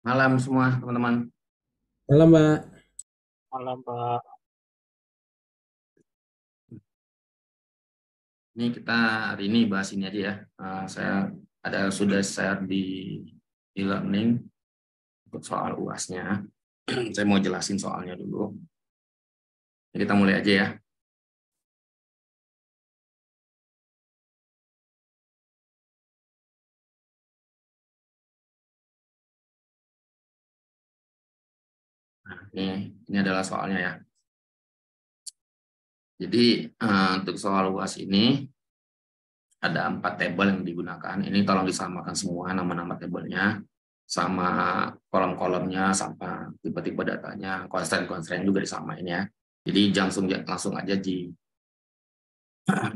Malam semua teman-teman. Malam, Mbak. Malam, Pak. Ini kita hari ini bahas ini aja ya. Saya sudah share di e-learning untuk soal UAS-nya. Saya mau jelasin soalnya dulu. Jadi kita mulai aja ya. Nah, ini adalah soalnya ya. Jadi untuk soal UAS ini ada 4 tabel yang digunakan. Ini tolong disamakan semua nama-nama tabelnya sama kolom-kolomnya, sama tipe-tipe datanya, constraint-constraint juga disamain ya. Jadi langsung aja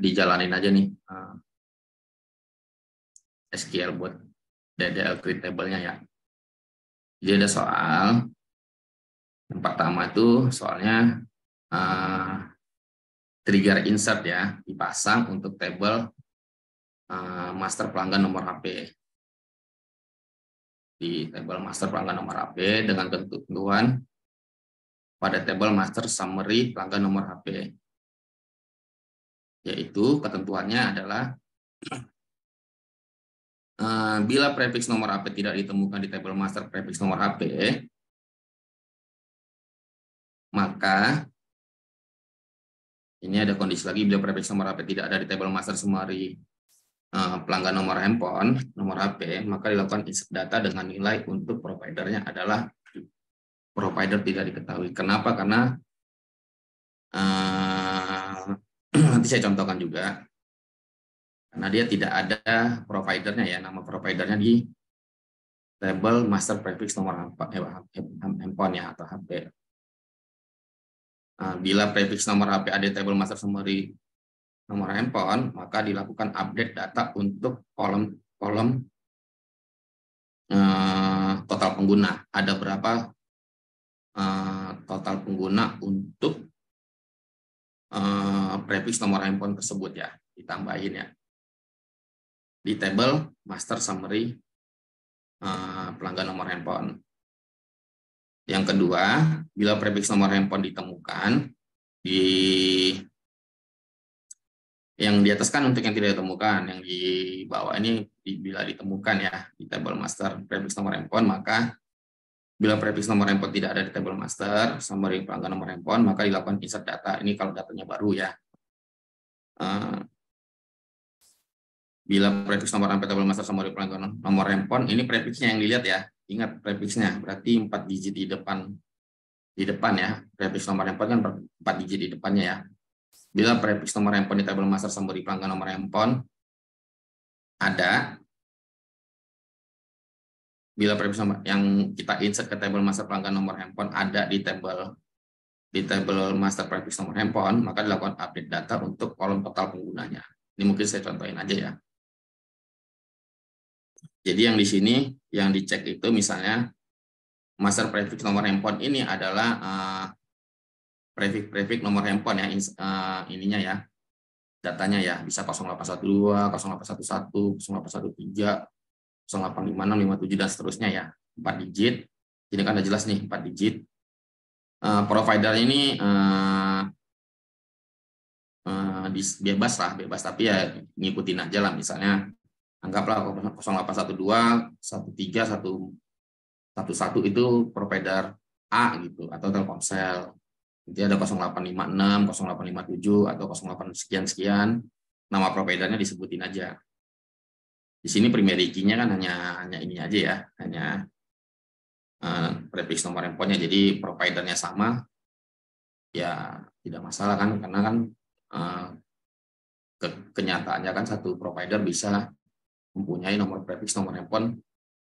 dijalanin aja nih SQL buat DDL create table-nya ya. Jadi ada soal yang pertama itu soalnya trigger insert ya, dipasang untuk tabel master pelanggan nomor HP. Di tabel master pelanggan nomor HP dengan ketentuan pada tabel master summary pelanggan nomor HP. Yaitu ketentuannya adalah bila prefix nomor HP tidak ditemukan di tabel master prefix nomor HP, maka ini ada kondisi lagi bila prefix nomor HP tidak ada di tabel master summary pelanggan nomor handphone, nomor HP, maka dilakukan insert data dengan nilai untuk providernya adalah provider tidak diketahui. Kenapa? Karena nanti saya contohkan juga. Karena dia tidak ada providernya ya, nama providernya di tabel master prefix nomor handphone ya atau HP. Bila prefix nomor HP ada di tabel master summary nomor handphone, maka dilakukan update data untuk kolom total pengguna. Ada berapa total pengguna untuk prefix nomor handphone tersebut ya, ditambahin ya di tabel master summary pelanggan nomor handphone. Yang kedua, bila prefix nomor handphone ditemukan yang di atas kan untuk yang tidak ditemukan, yang di bawah ini bila ditemukan ya di tabel master prefix nomor handphone, maka bila prefix nomor handphone tidak ada di tabel master summary pelanggan nomor handphone, maka dilakukan insert data. Ini kalau datanya baru ya. Bila prefix nomor HP tabel master summary pelanggan nomor handphone, ini prefixnya yang dilihat ya. Ingat prefixnya, berarti 4 digit di depan ya. Prefix nomor handphone kan 4 digit di depannya ya. Bila prefix nomor handphone di tabel master summary pelanggan nomor handphone ada, bila prefix nomor yang kita insert ke tabel master pelanggan nomor handphone ada di tabel master prefix nomor handphone, maka dilakukan update data untuk kolom total penggunanya. Ini mungkin saya contohin aja ya. Jadi yang di sini yang dicek itu misalnya master prefix nomor handphone ini adalah prefix nomor handphone ya, ininya ya, datanya ya, bisa 0812, 0811, 0813, 0856, 57 dan seterusnya ya, 4 digit. Ini kan udah jelas nih 4 digit. Provider ini bebas tapi ya ngikutin aja lah, misalnya anggaplah 0812, 13, 111 itu provider A gitu atau Telkomsel. Jadi ada 0856, 0857 atau 08 sekian-sekian, nama providernya disebutin aja. Di sini primary key-nya kan hanya ini aja ya, hanya prefix nomor handphone-nya. Jadi providernya sama, ya tidak masalah kan, karena kan kenyataannya kan satu provider bisa mempunyai nomor prefix nomor handphone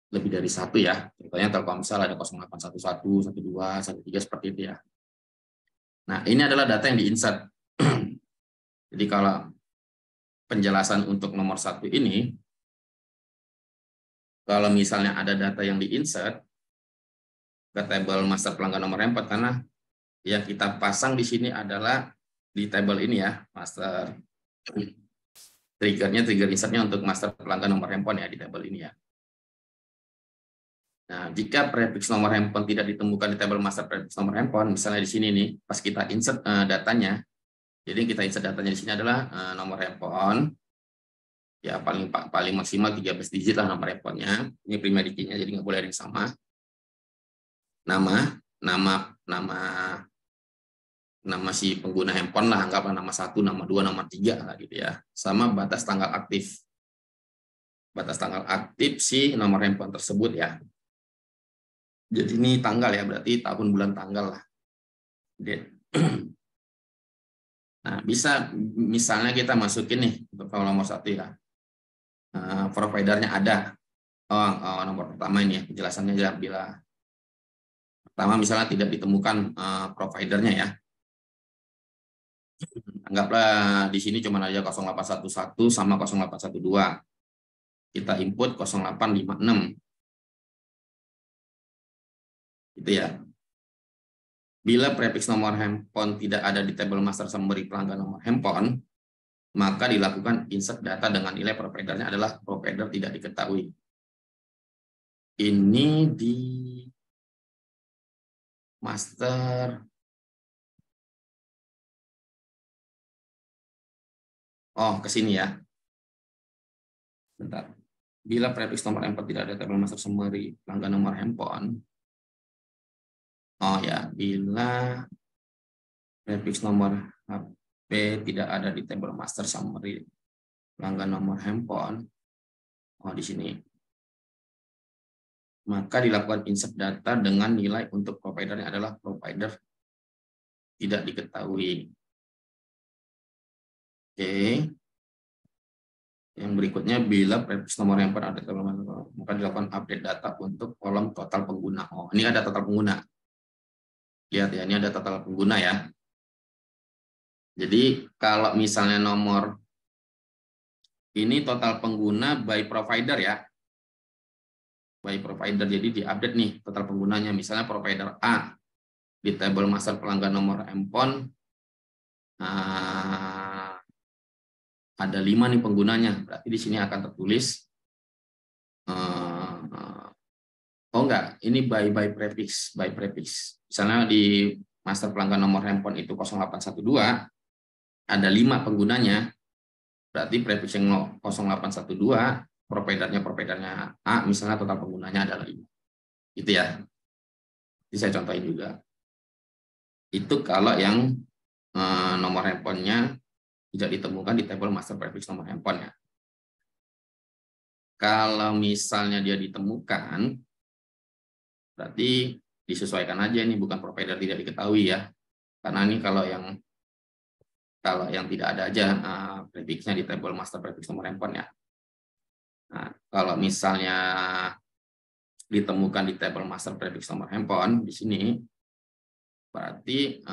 lebih dari satu ya. Contohnya Telkomsel ada 0811, 12, 13 seperti itu ya. Nah, ini adalah data yang diinsert. Jadi kalau penjelasan untuk nomor satu ini, kalau misalnya ada data yang diinsert ke tabel master pelanggan nomor handphone, karena yang kita pasang di sini adalah di tabel ini ya, master trigger insertnya untuk master pelanggan nomor handphone ya di tabel ini ya. Nah, jika prefiks nomor handphone tidak ditemukan di tabel master prefiks nomor handphone, misalnya di sini nih, pas kita insert datanya, jadi kita insert datanya di sini adalah nomor handphone, ya paling maksimal 13 digit lah nomor handphonenya. Ini primary key-nya, jadi nggak boleh ada yang sama. Nama si pengguna handphone lah, anggaplah nama 1, nama 2, nama 3 lah gitu ya. Sama batas tanggal aktif. Batas tanggal aktif si nomor handphone tersebut ya. Jadi ini tanggal ya, berarti tahun bulan tanggal lah. Nah, bisa misalnya kita masukin nih untuk file nomor 1 ya. Providernya ada. Nomor pertama ini ya, penjelasannya aja bila pertama misalnya tidak ditemukan providernya ya. Anggaplah di sini cuma ada 0811 sama 0812. Kita input 0856. Gitu ya. Bila prefiks nomor handphone tidak ada di tabel master summary pelanggan nomor handphone, maka dilakukan insert data dengan nilai providernya adalah provider tidak diketahui. Ini di master. Oh, ke sini ya. Bentar. Bila prefiks nomor handphone tidak ada tabel master summary pelanggan nomor handphone. Oh ya, bila prefiks nomor HP tidak ada di tabel master summary pelanggan nomor handphone. Oh, di sini. Maka dilakukan insert data dengan nilai untuk providernya adalah provider tidak diketahui. Oke. Yang berikutnya, bila prefiks nomor handphone ada tabel master, maka dilakukan update data untuk kolom total pengguna. Oh, ini ada total pengguna. Lihat ya, ini ada total pengguna ya. Jadi kalau misalnya nomor ini total pengguna by provider ya. By provider, jadi diupdate nih total penggunanya. Misalnya provider A di tabel master pelanggan nomor handphone ada 5 nih penggunanya. Berarti di sini akan tertulis oh enggak, ini by prefix, by prefix. Misalnya di master pelanggan nomor handphone itu 0812 ada 5 penggunanya. Berarti prefix yang 0812 providernya A, misalnya total penggunanya adalah 5. Gitu ya. Jadi saya contohin juga. Itu kalau yang nomor handphonenya tidak ditemukan di tabel master prefix nomor handphone ya. Kalau misalnya dia ditemukan, berarti disesuaikan aja ini, bukan provider tidak diketahui ya. Karena ini kalau yang tidak ada aja prefixnya di tabel master prefix nomor handphone ya. Nah, kalau misalnya ditemukan di tabel master prefix nomor handphone di sini, berarti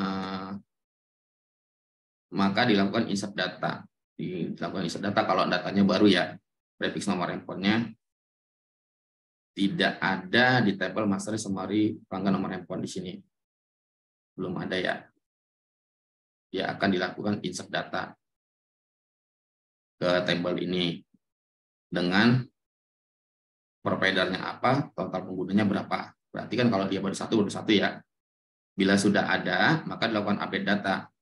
maka dilakukan insert data. Dilakukan insert data kalau datanya baru ya. Prefix nomor handphonenya tidak ada di tabel master summary pelanggan nomor handphone di sini. Belum ada ya. Dia akan dilakukan insert data ke tabel ini dengan providernya apa, total penggunanya berapa. Berarti kan kalau dia baru satu ya. Bila sudah ada, maka dilakukan update data.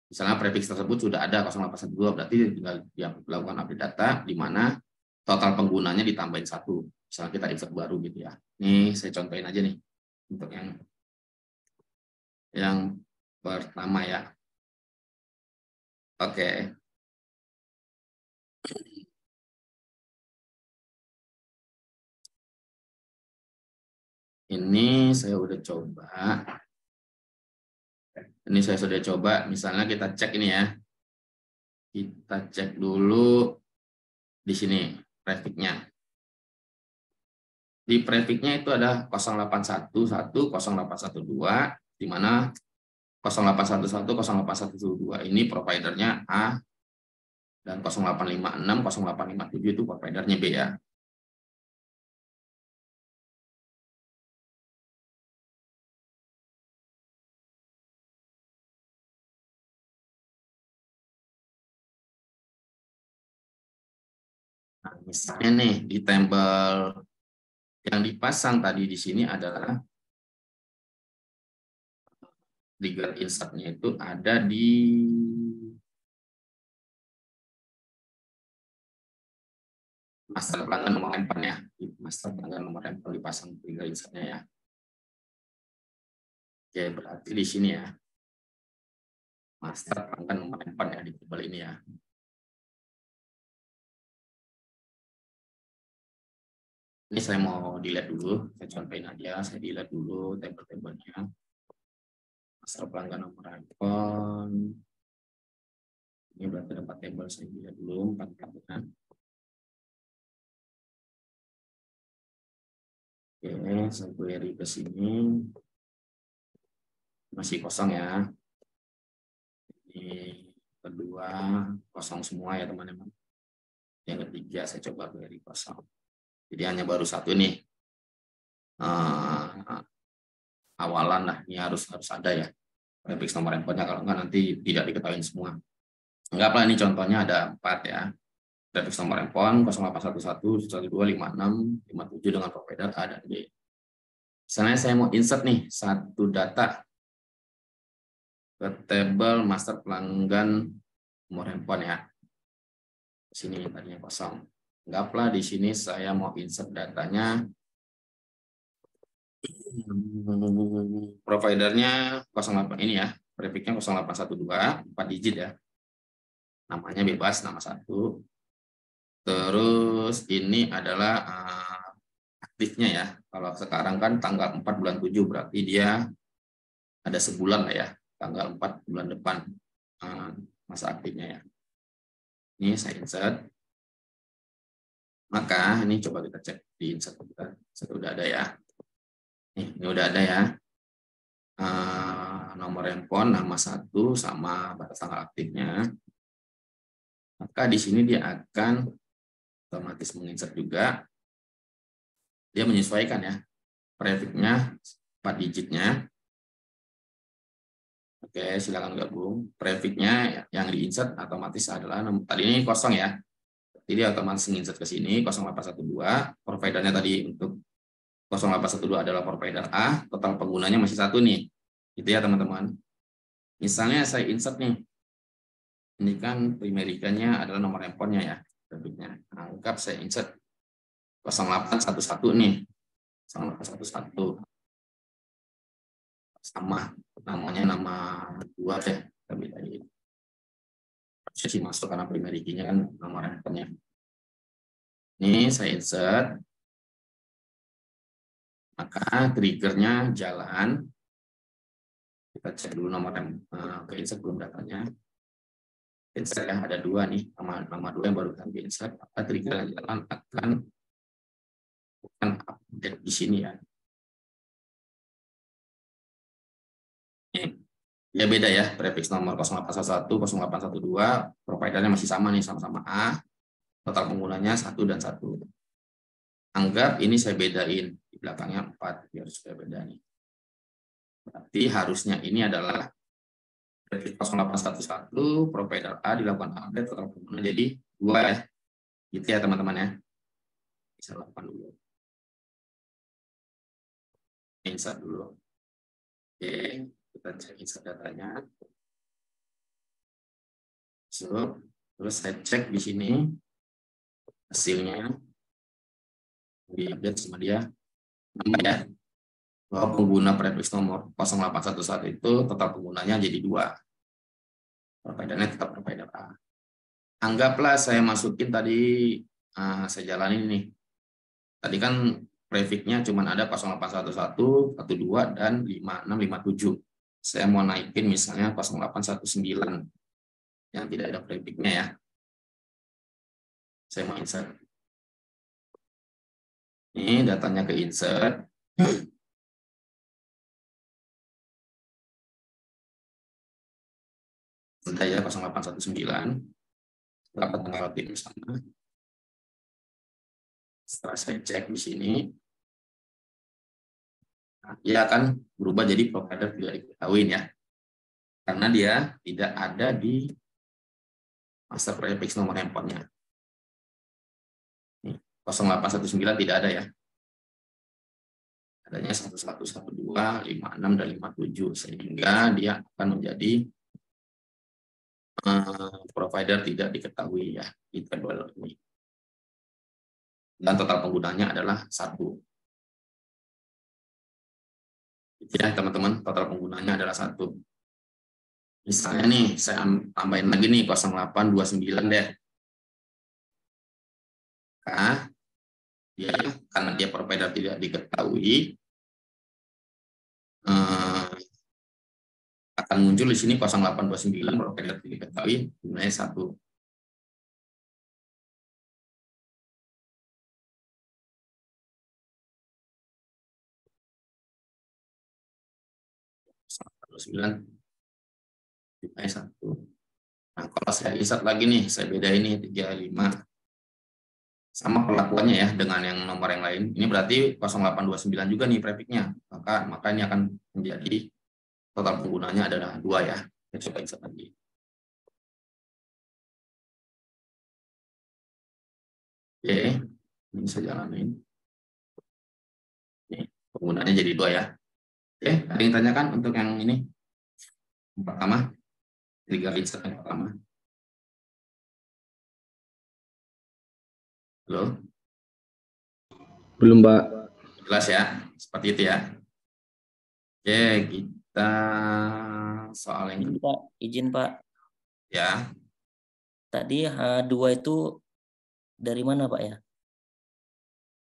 Misalnya prefix tersebut sudah ada 0812, berarti tinggal dia lakukan update data di mana total penggunanya ditambahin 1. Misalnya kita insert baru gitu ya. Ini saya contohin aja nih untuk yang pertama ya. Oke. Ini saya udah coba. Ini saya sudah coba, misalnya kita cek ini ya. Kita cek dulu di sini prefiknya. Di prefiknya itu ada 0811, 0812, di mana 0811, 0812 ini providernya A, dan 0856, 0857 itu providernya B ya. Nah, misalnya nih di tabel Yang dipasang tadi di sini adalah trigger insert-nya itu ada di master pelanggan nomor handphone ya. Di master pelanggan nomor handphone dipasang trigger insert-nya ya. Oke, berarti di sini ya. Master pelanggan nomor handphone ya di tabel ini ya. Ini saya mau delete dulu, saya contohin aja, saya delete dulu tabel-tabelnya. Master pelanggan nomor handphone. Ini berarti ada 4 tabel, saya delete dulu 4 pelanggan. Oke, saya query ke sini. Masih kosong ya. Ini kedua kosong semua ya teman-teman. Yang ketiga saya coba query kosong. Jadi hanya baru satu nih. Awalan lah, ini harus ada ya. Prefix nomor handphonenya, kalau enggak nanti tidak diketahui semua. Anggaplah ini contohnya ada 4 ya. Prefix nomor handphone 0811 1256 57 dengan provider A dan B. Misalnya saya mau insert nih satu data ke tabel master pelanggan nomor handphone ya. Sini tadinya kosong. Anggaplah di sini saya mau insert datanya. Providernya 08 ini ya. Prefixnya 0812 4 digit ya. Namanya bebas, nama 1. Terus ini adalah aktifnya ya. Kalau sekarang kan tanggal 4 bulan 7 berarti dia ada sebulan lah ya. Tanggal 4 bulan depan masa aktifnya ya. Ini saya insert. Maka ini coba kita cek di insert kita. Sudah ada ya. Ini udah ada ya. Nomor handphone, nama 1 sama batas tanggal aktifnya. Maka di sini dia akan otomatis menginsert juga. Dia menyesuaikan ya. Prefixnya 4 digitnya. Oke, silakan gabung. Prefixnya yang diinsert otomatis adalah tadi ini kosong ya. Jadi otomatis menginsert ke sini 0812. Providernya tadi untuk 0812 adalah provider A. Total penggunanya masih 1 nih. Gitu ya teman-teman. Misalnya saya insert nih. Ini kan primerikanya adalah nomor handphonenya ya. Prefixnya. Anggap saya insert 0811 nih. 0811. Sama namanya nama 2 ya. Tapi tadi sesi masuk karena primary key-nya kan nomor handphonenya. Ini saya insert. Maka triggernya jalan. Kita cek dulu nomor ke insert belum datanya. Insert ya ada 2 nih, nama 2 yang baru kita insert. Maka trigger jalan akan update di sini ya. Ya beda ya, prefix nomor 0811, 0812, providernya masih sama nih, sama-sama A. Total penggunanya 1 dan 1. Anggap ini saya bedain, di belakangnya 4, biar supaya beda nih. Berarti harusnya ini adalah prefix 0811, provider A dilakukan update, total pengguna jadi 2 ya. Gitu ya teman-teman ya. Bisa lakukan dulu. Insert dulu. Oke, kita cek insert datanya. So, terus saya cek di sini hasilnya. Di-update sama dia. Ya, bahwa pengguna prefix nomor 0811 itu total penggunanya jadi 2. Providernya tetap provider A. Anggaplah saya masukin tadi, saya jalanin ini. Tadi kan prefixnya cuma ada 0811, 12, dan 5657. Saya mau naikin misalnya 0819 yang tidak ada prefixnya ya. Saya mau insert. Ini datanya ke insert. Sudah ya 0819. Dapat tanggal aktif sana. Setelah saya cek di sini, dia akan berubah jadi provider tidak diketahui ya. Karena dia tidak ada di master prefix nomor handphonenya. 0819 tidak ada ya. adanya 1112, 56 dan 57 sehingga dia akan menjadi provider tidak diketahui ya di tabel ini. Dan total penggunanya adalah 1. Ya teman-teman, total penggunanya adalah 1. Misalnya nih saya tambahin lagi nih 0829 deh. Nah, dia karena dia provider tidak diketahui, akan muncul di sini 0829 provider tidak diketahui nilai 1. Nilai 1. Nah, kalau saya insert lagi nih, saya bedain nih 35. Sama perlakuannya ya dengan yang nomor yang lain. Ini berarti 0829 juga nih prefixnya. Maka ini akan menjadi total penggunanya adalah 2 ya. Kita coba insert lagi. Oke, ini saya jalanin. Ini penggunanya jadi 2 ya. Oke, ada yang tanyakan untuk yang ini? Yang pertama, trigger insert yang pertama. Halo? Belum, Pak. Jelas ya? Seperti itu ya. Oke, kita soal yang ini. Pak, izin Pak. Ya. Tadi H2 itu dari mana Pak ya?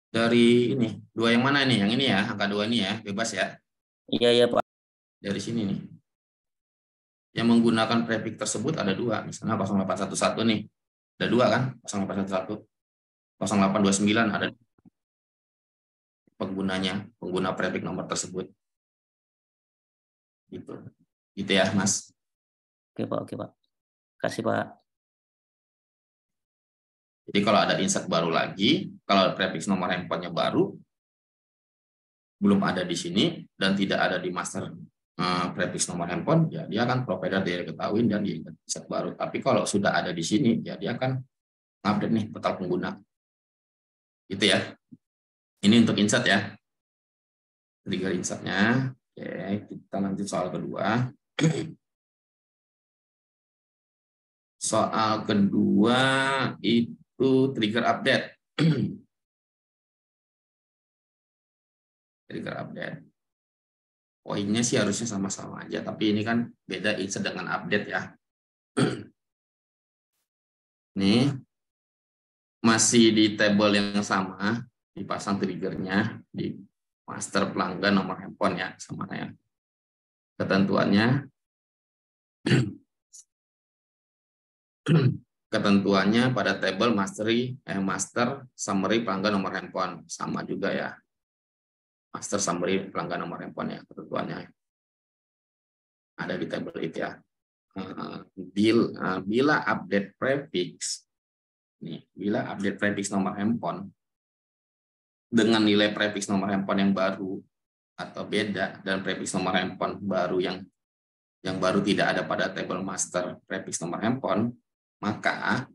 Dari ini, 2 yang mana nih? Yang ini ya, angka 2 ini ya, bebas ya. Iya Pak. Dari sini nih. Yang menggunakan prefix tersebut ada 2, misalnya 0811 nih. Ada 2 kan? 0811. 0829 ada pengguna prefix nomor tersebut. Gitu. Gitu ya, Mas. Oke Pak. Kasih Pak. Jadi kalau ada insert baru lagi, kalau prefix nomor handphonenya baru, belum ada di sini dan tidak ada di master prefix nomor handphone, ya dia akan provider dia ketahui dan di insert baru. Tapi kalau sudah ada di sini, ya dia akan update nih total pengguna. Gitu ya. Ini untuk insert ya. Trigger insertnya. Oke, kita lanjut soal kedua. Soal kedua itu trigger update. Trigger update. Poinnya sih harusnya sama-sama aja, tapi ini kan beda insert dengan update ya. Nih, masih di tabel yang sama, dipasang triggernya di master pelanggan nomor handphone ya, sama ya. Ketentuannya pada tabel master summary pelanggan nomor handphone sama juga ya. Master summary pelanggan nomor handphone ya, ketentuannya ada di tabel itu ya. Bila update prefix nih, bila update prefix nomor handphone dengan nilai prefix nomor handphone yang baru atau beda dan prefix nomor handphone baru yang baru tidak ada pada tabel master prefix nomor handphone, maka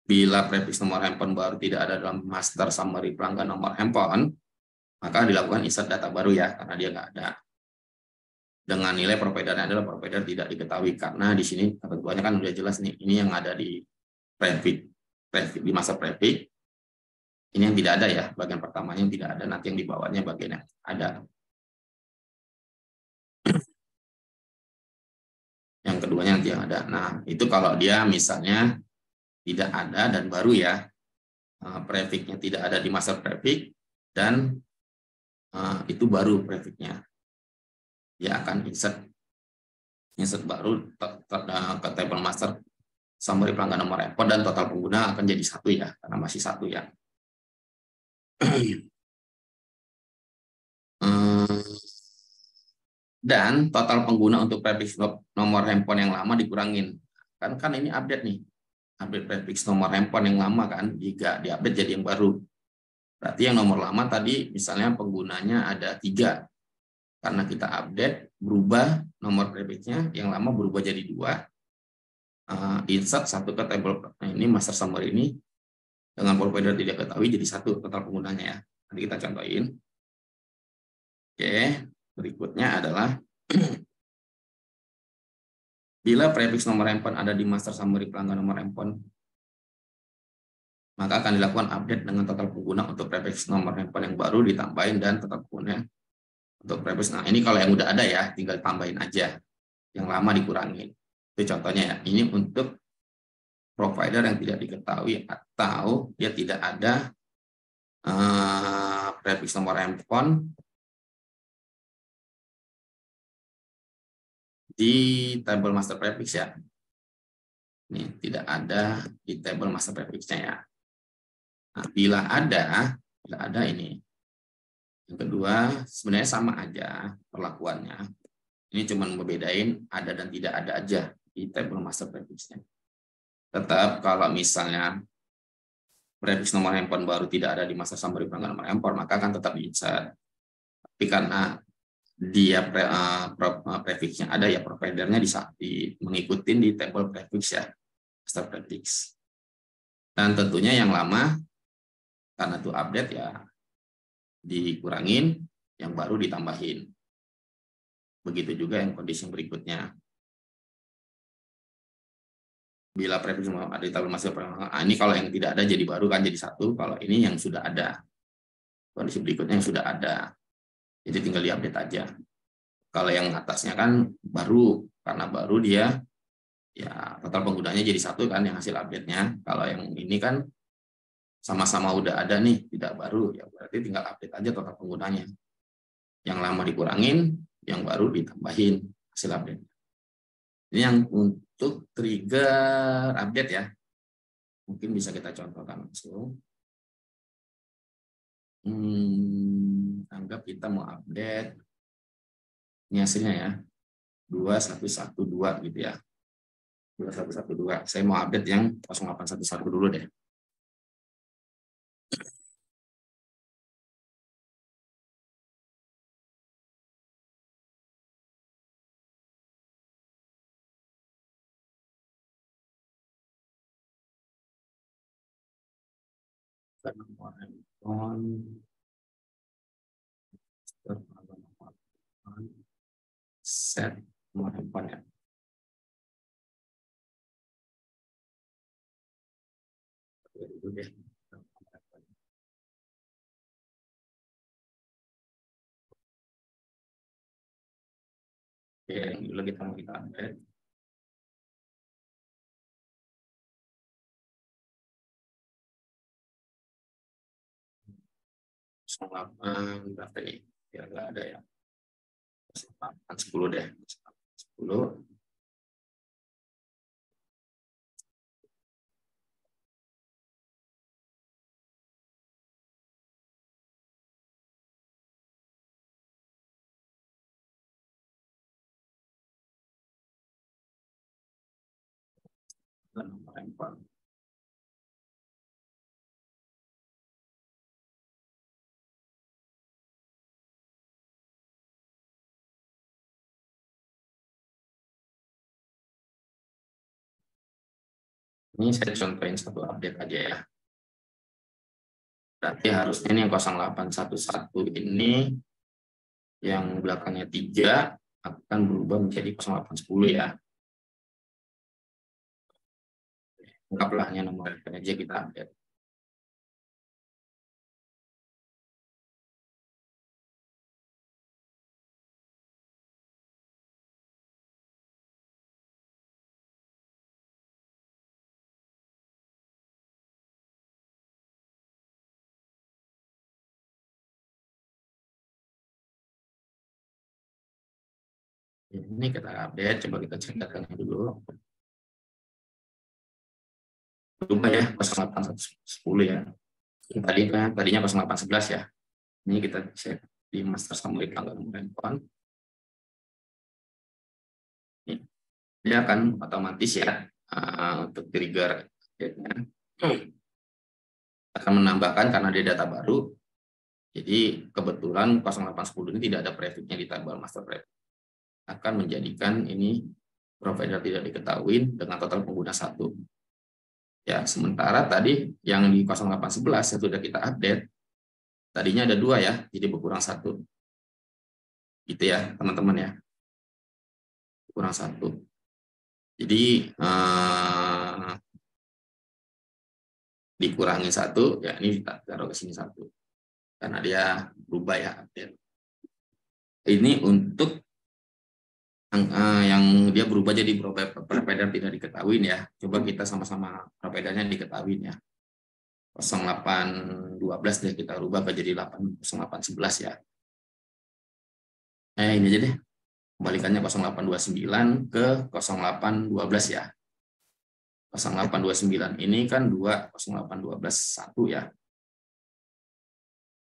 bila prefix nomor handphone baru tidak ada dalam master summary pelanggan nomor handphone, maka dilakukan insert data baru ya, karena dia nggak ada. Dengan nilai providernya adalah provider tidak diketahui, karena di sini ketentuannya kan udah jelas nih, ini yang ada di prefix di master prefix, ini yang tidak ada ya, bagian pertamanya yang tidak ada, nanti yang di bawahnya bagian yang ada. Yang keduanya nanti yang ada. Nah, itu kalau dia misalnya tidak ada dan baru ya, prefixnya tidak ada di master prefix dan itu baru prefixnya, dia akan insert baru ke table master summary pelanggan nomor handphone dan total pengguna akan jadi 1 ya, karena masih 1 ya. Dan total pengguna untuk prefix nomor handphone yang lama dikurangin. Kan ini update nih. Update prefix nomor handphone yang lama kan, jika diupdate jadi yang baru. Berarti yang nomor lama tadi misalnya penggunanya ada 3. Karena kita update, berubah nomor prefixnya, yang lama berubah jadi 2. Insert 1 ke table ini master summary ini dengan provider tidak ketahui jadi 1 total penggunanya ya. Nanti kita contohin. Oke, berikutnya adalah bila prefix nomor handphone ada di master summary pelanggan nomor handphone, maka akan dilakukan update dengan total pengguna untuk prefix nomor handphone yang baru ditambahin dan total pengguna untuk prefix. Nah, ini kalau yang udah ada ya, tinggal tambahin aja. Yang lama dikurangin. Itu contohnya ya. Ini untuk provider yang tidak diketahui atau dia tidak ada prefix nomor handphone di table master prefix ya. Ini tidak ada di table master prefix-nya ya. Nah, bila ada ini. Yang kedua, sebenarnya sama aja perlakuannya. Ini cuma membedain ada dan tidak ada aja di table master prefix-nya. Tetap kalau misalnya prefix nomor handphone baru tidak ada di master summary pelanggan nomor handphone, maka akan tetap bisa. Tapi karena dia prefixnya ada ya, providernya mengikuti di table prefix ya, master prefix. Dan tentunya yang lama karena itu update ya dikurangin, yang baru ditambahin. Begitu juga yang kondisi berikutnya. Bila prefix ada di tabel master pelanggan, ini kalau yang tidak ada jadi baru kan jadi 1. Kalau ini yang sudah ada, kondisi berikutnya yang sudah ada, jadi tinggal diupdate aja. Kalau yang atasnya kan baru, karena baru dia ya total penggunanya jadi 1 kan yang hasil update-nya. Kalau yang ini kan sama-sama udah ada nih, tidak baru, ya berarti tinggal update aja total penggunanya. Yang lama dikurangin, yang baru ditambahin hasil update. Ini yang untuk trigger update ya. Mungkin bisa kita contohkan langsung. Anggap kita mau update. Ini hasilnya ya. 2112 gitu ya. 2112. Saya mau update yang 0811 dulu deh. Nomor handphone, set nomor handphone ya. Oke, dulu kita mau update. Berapa nih? Ya nggak ada ya. 10 deh. 10. Nomor handphone. Ini saya contohin satu update aja ya. Berarti harusnya ini yang 0811 ini yang belakangnya 3 akan berubah menjadi 0810 ya. Anggaplah hanya nomor handphone aja kita update. Ini kita update, coba kita cek datanya dulu. Berubah ya, 0810 ya. Tadinya 0811 ya. Ini kita cek di master summary pelanggan nomor handphone. Dia akan otomatis ya untuk trigger update-nya. Akan menambahkan karena dia data baru. Jadi kebetulan 0810 ini tidak ada prefix-nya di tabel master prefix. Akan menjadikan ini provider tidak diketahui dengan total pengguna 1. Ya, sementara tadi yang di 0811 sudah kita update, tadinya ada 2 ya, jadi berkurang 1. Gitu ya, teman-teman ya. Kurang 1. Jadi dikurangi 1, ya ini taruh ke sini 1. Karena dia berubah ya update. Ini untuk yang dia berubah jadi provider tidak diketahui ya. Coba kita sama-sama providernya diketahui ya. 0812 deh kita rubah ke jadi 0811 ya. Ini aja deh. Kembalikannya 0829 ke 0812 ya. 0829 ini kan 2, 0812 1 ya.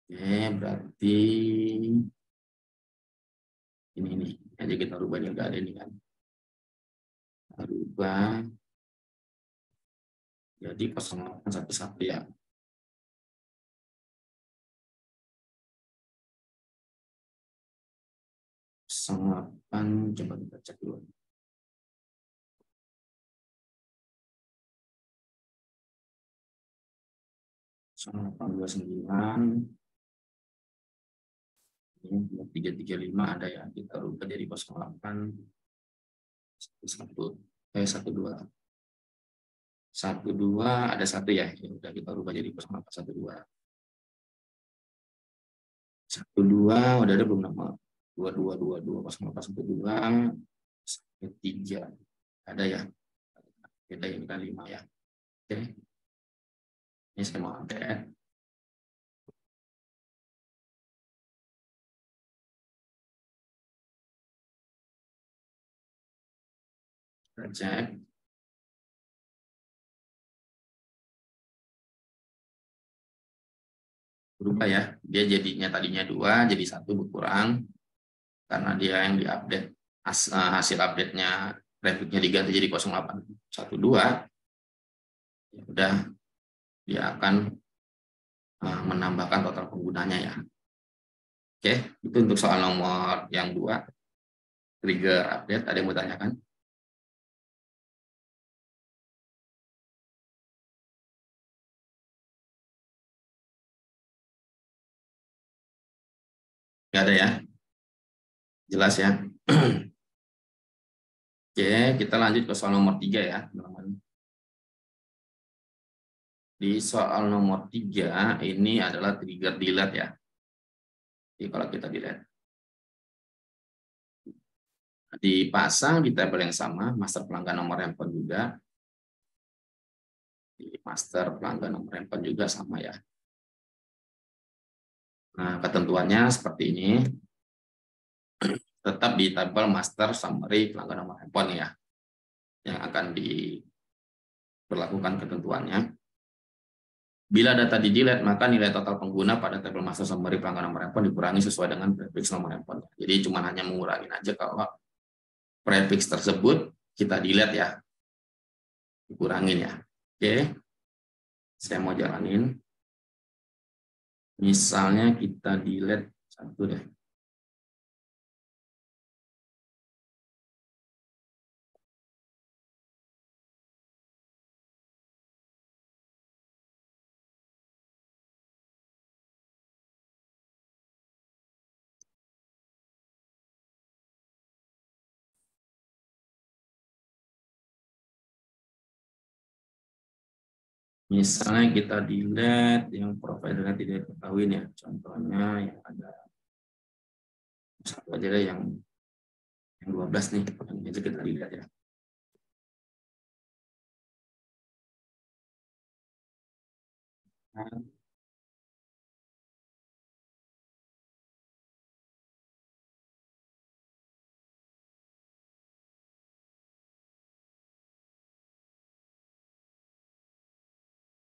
Oke, berarti ini aja kita rubah, ini udah ada ini kan. Kita rubah jadi 0811 ya. 08, coba kita cek dulu. 0829 ini 335 ada ya, kita rubah jadi 08 12 ada 1 ya, udah kita rubah jadi 0812 udah ada belum nama 2222 0812 3 ada ya, kita ini kan 5 ya. Oke, ini saya mau update. Kita cek. Berubah ya, dia jadinya tadinya 2 jadi 1 berkurang karena dia yang diupdate hasil update-nya grafiknya diganti jadi 0812 ya udah dia akan menambahkan total penggunanya ya. Oke, itu untuk soal nomor yang 2 trigger update. Ada yang mau tanyakan? Nggak ada ya? Jelas ya? Oke, kita lanjut ke soal nomor 3 ya, teman-teman. Di soal nomor 3 ini adalah trigger delete ya. Jadi kalau kita delete, dipasang di tabel yang sama, master pelanggan nomor handphone juga. Di master pelanggan nomor handphone juga sama ya. Nah, ketentuannya seperti ini. Tetap di tabel master summary pelanggan nomor handphone ya, yang akan diberlakukan ketentuannya. Bila data di delete, maka nilai total pengguna pada tabel master summary pelanggan nomor handphone dikurangi sesuai dengan prefix nomor handphone. Jadi cuma hanya mengurangi aja kalau prefix tersebut kita delete ya, dikurangin ya. Oke, saya mau jalanin. Misalnya kita delete 1 deh. Misalnya kita delete yang providernya tidak diketahui ya. Contohnya yang ada satu aja deh, yang 12 nih, ini aja kita lihat ya.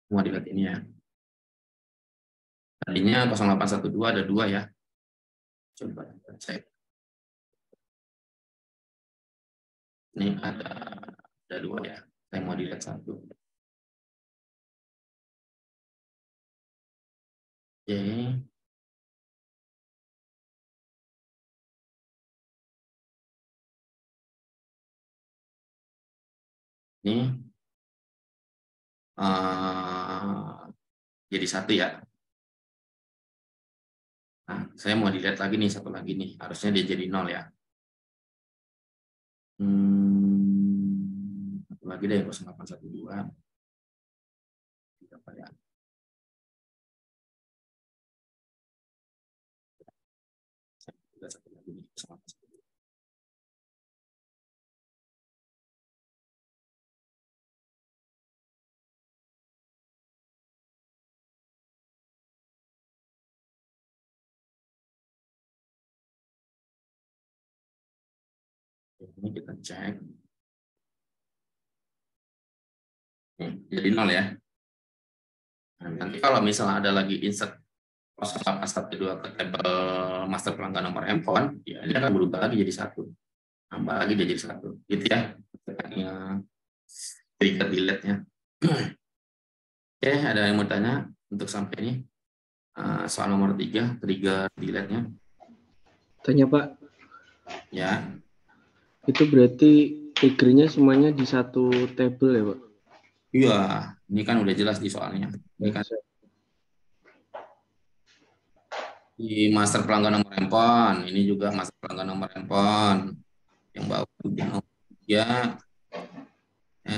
Semua dilihat ini ya. Tadinya 0812 ada 2 ya. Coba kita cek. Ini ada 2 ya. Saya mau dilihat 1. Oke. Ini jadi 1 ya. Nah, saya mau dilihat lagi nih, satu lagi nih. Harusnya dia jadi 0 ya. Satu lagi deh, 0812. Apa ya? Satu lagi nih, 0812. Ini kita cek. Jadi 0 ya. Nah, nanti kalau misalnya ada lagi insert 0812 ke tabel master pelanggan nomor handphone, ya ini akan berubah lagi jadi 1. Tambah lagi jadi 1. Gitu ya. Trigger delete-nya. Oke, ada yang mau tanya untuk sampai ini? Soal nomor 3, trigger delete-nya. Tanya Pak, Ya. itu berarti triggernya semuanya di satu tabel ya Pak? Iya, ini kan udah jelas di soalnya. Ini kan di master pelanggan nomor handphone, ini juga master pelanggan nomor handphone. Yang bawah itu nomor 3,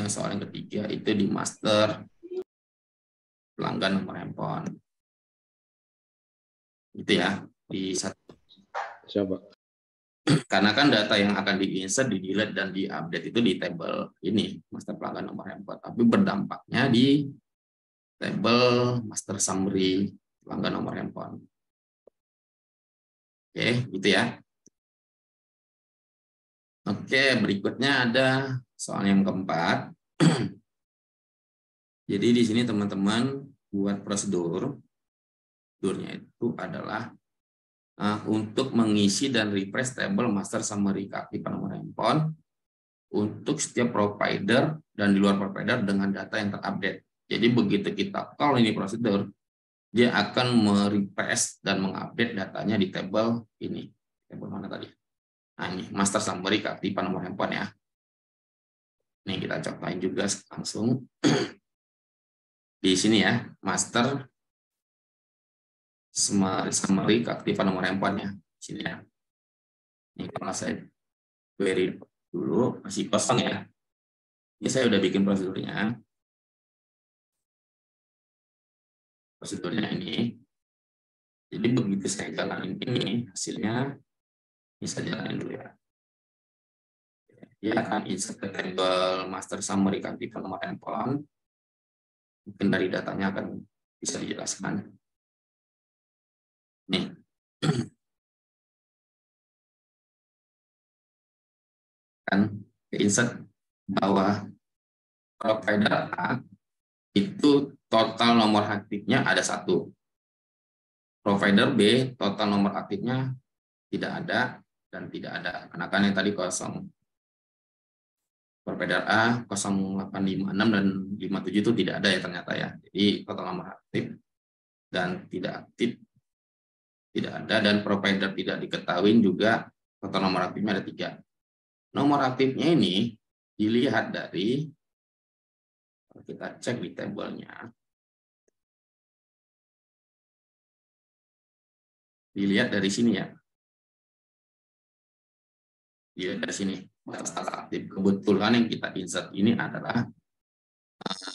soal yang ketiga itu di master pelanggan nomor handphone. Itu ya, di satu. Siapa? Karena kan data yang akan di-insert, di-delete, dan di-update itu di tabel ini, master pelanggan nomor handphone. Tapi berdampaknya di tabel master summary pelanggan nomor handphone. Oke, gitu ya. Oke, berikutnya ada soal yang keempat. Jadi di sini teman-teman buat prosedurnya itu adalah untuk mengisi dan refresh table master summary keaktifan nomor handphone untuk setiap provider dan di luar provider dengan data yang terupdate. Jadi begitu kita call ini prosedur, dia akan merefresh dan mengupdate datanya di table ini. Table mana tadi? Nah ini master summary keaktifan nomor handphone ya. Ini kita cobain juga langsung di sini ya, master summary keaktifan nomor handphone ya. Sini ya. Ini kalau saya query dulu masih kosong ya. Ini saya udah bikin prosedurnya. Prosedurnya ini. Jadi begitu saya jalanin ini, hasilnya bisa jalanin dulu ya. Dia akan insert ke table master summary keaktifan nomor handphone. Mungkin dari datanya akan bisa dijelaskan. Nih. Kan insert bahwa provider A itu total nomor aktifnya ada 1. Provider B total nomor aktifnya tidak ada dan tidak ada. Karena kan yang tadi kosong. Provider A 0856 dan 57 itu tidak ada ya ternyata ya. Jadi total nomor aktif dan tidak aktif tidak ada, dan provider tidak diketahui juga total nomor aktifnya ada 3. Nomor aktifnya ini dilihat dari, kita cek di tabelnya, dilihat dari sini ya. Dilihat dari sini, data aktif. Kebetulan yang kita insert ini adalah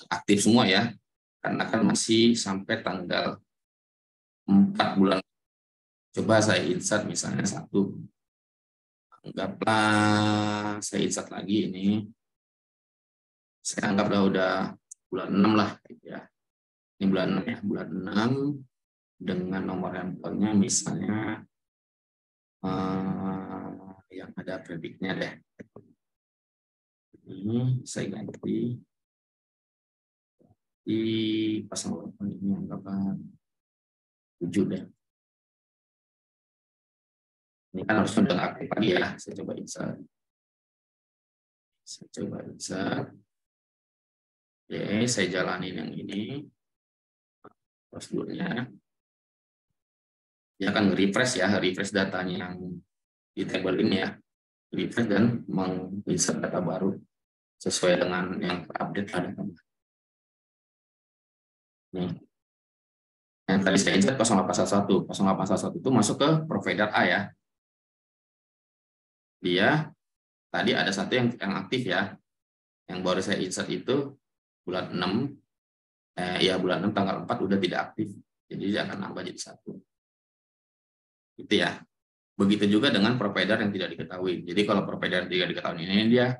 aktif semua ya, karena kan masih sampai tanggal 4 bulan. Coba saya insert misalnya 1. Anggaplah saya insert lagi ini. Saya anggaplah udah bulan 6 lah ya. Ini bulan 6 ya, bulan 6 dengan nomor handphonenya misalnya yang ada prefixnya deh. Ini saya ganti di pasang ini anggaplah 7 deh. Ini kan harusnya udah aktif lagi ya. Saya coba insert. Oke, saya jalanin yang ini. Prosedurnya. Dia akan refresh ya, refresh datanya yang di table ini ya. Refresh dan menginsert data baru sesuai dengan yang update ada. Nih. Yang tadi saya insert 0811. 0811 itu masuk ke provider A ya. Dia tadi ada satu yang aktif ya. Yang baru saya insert itu bulan 6, bulan 6 tanggal 4 udah tidak aktif. Jadi dia akan nambah jadi 1. Gitu ya. Begitu juga dengan provider yang tidak diketahui. Jadi kalau provider yang tidak diketahui ini dia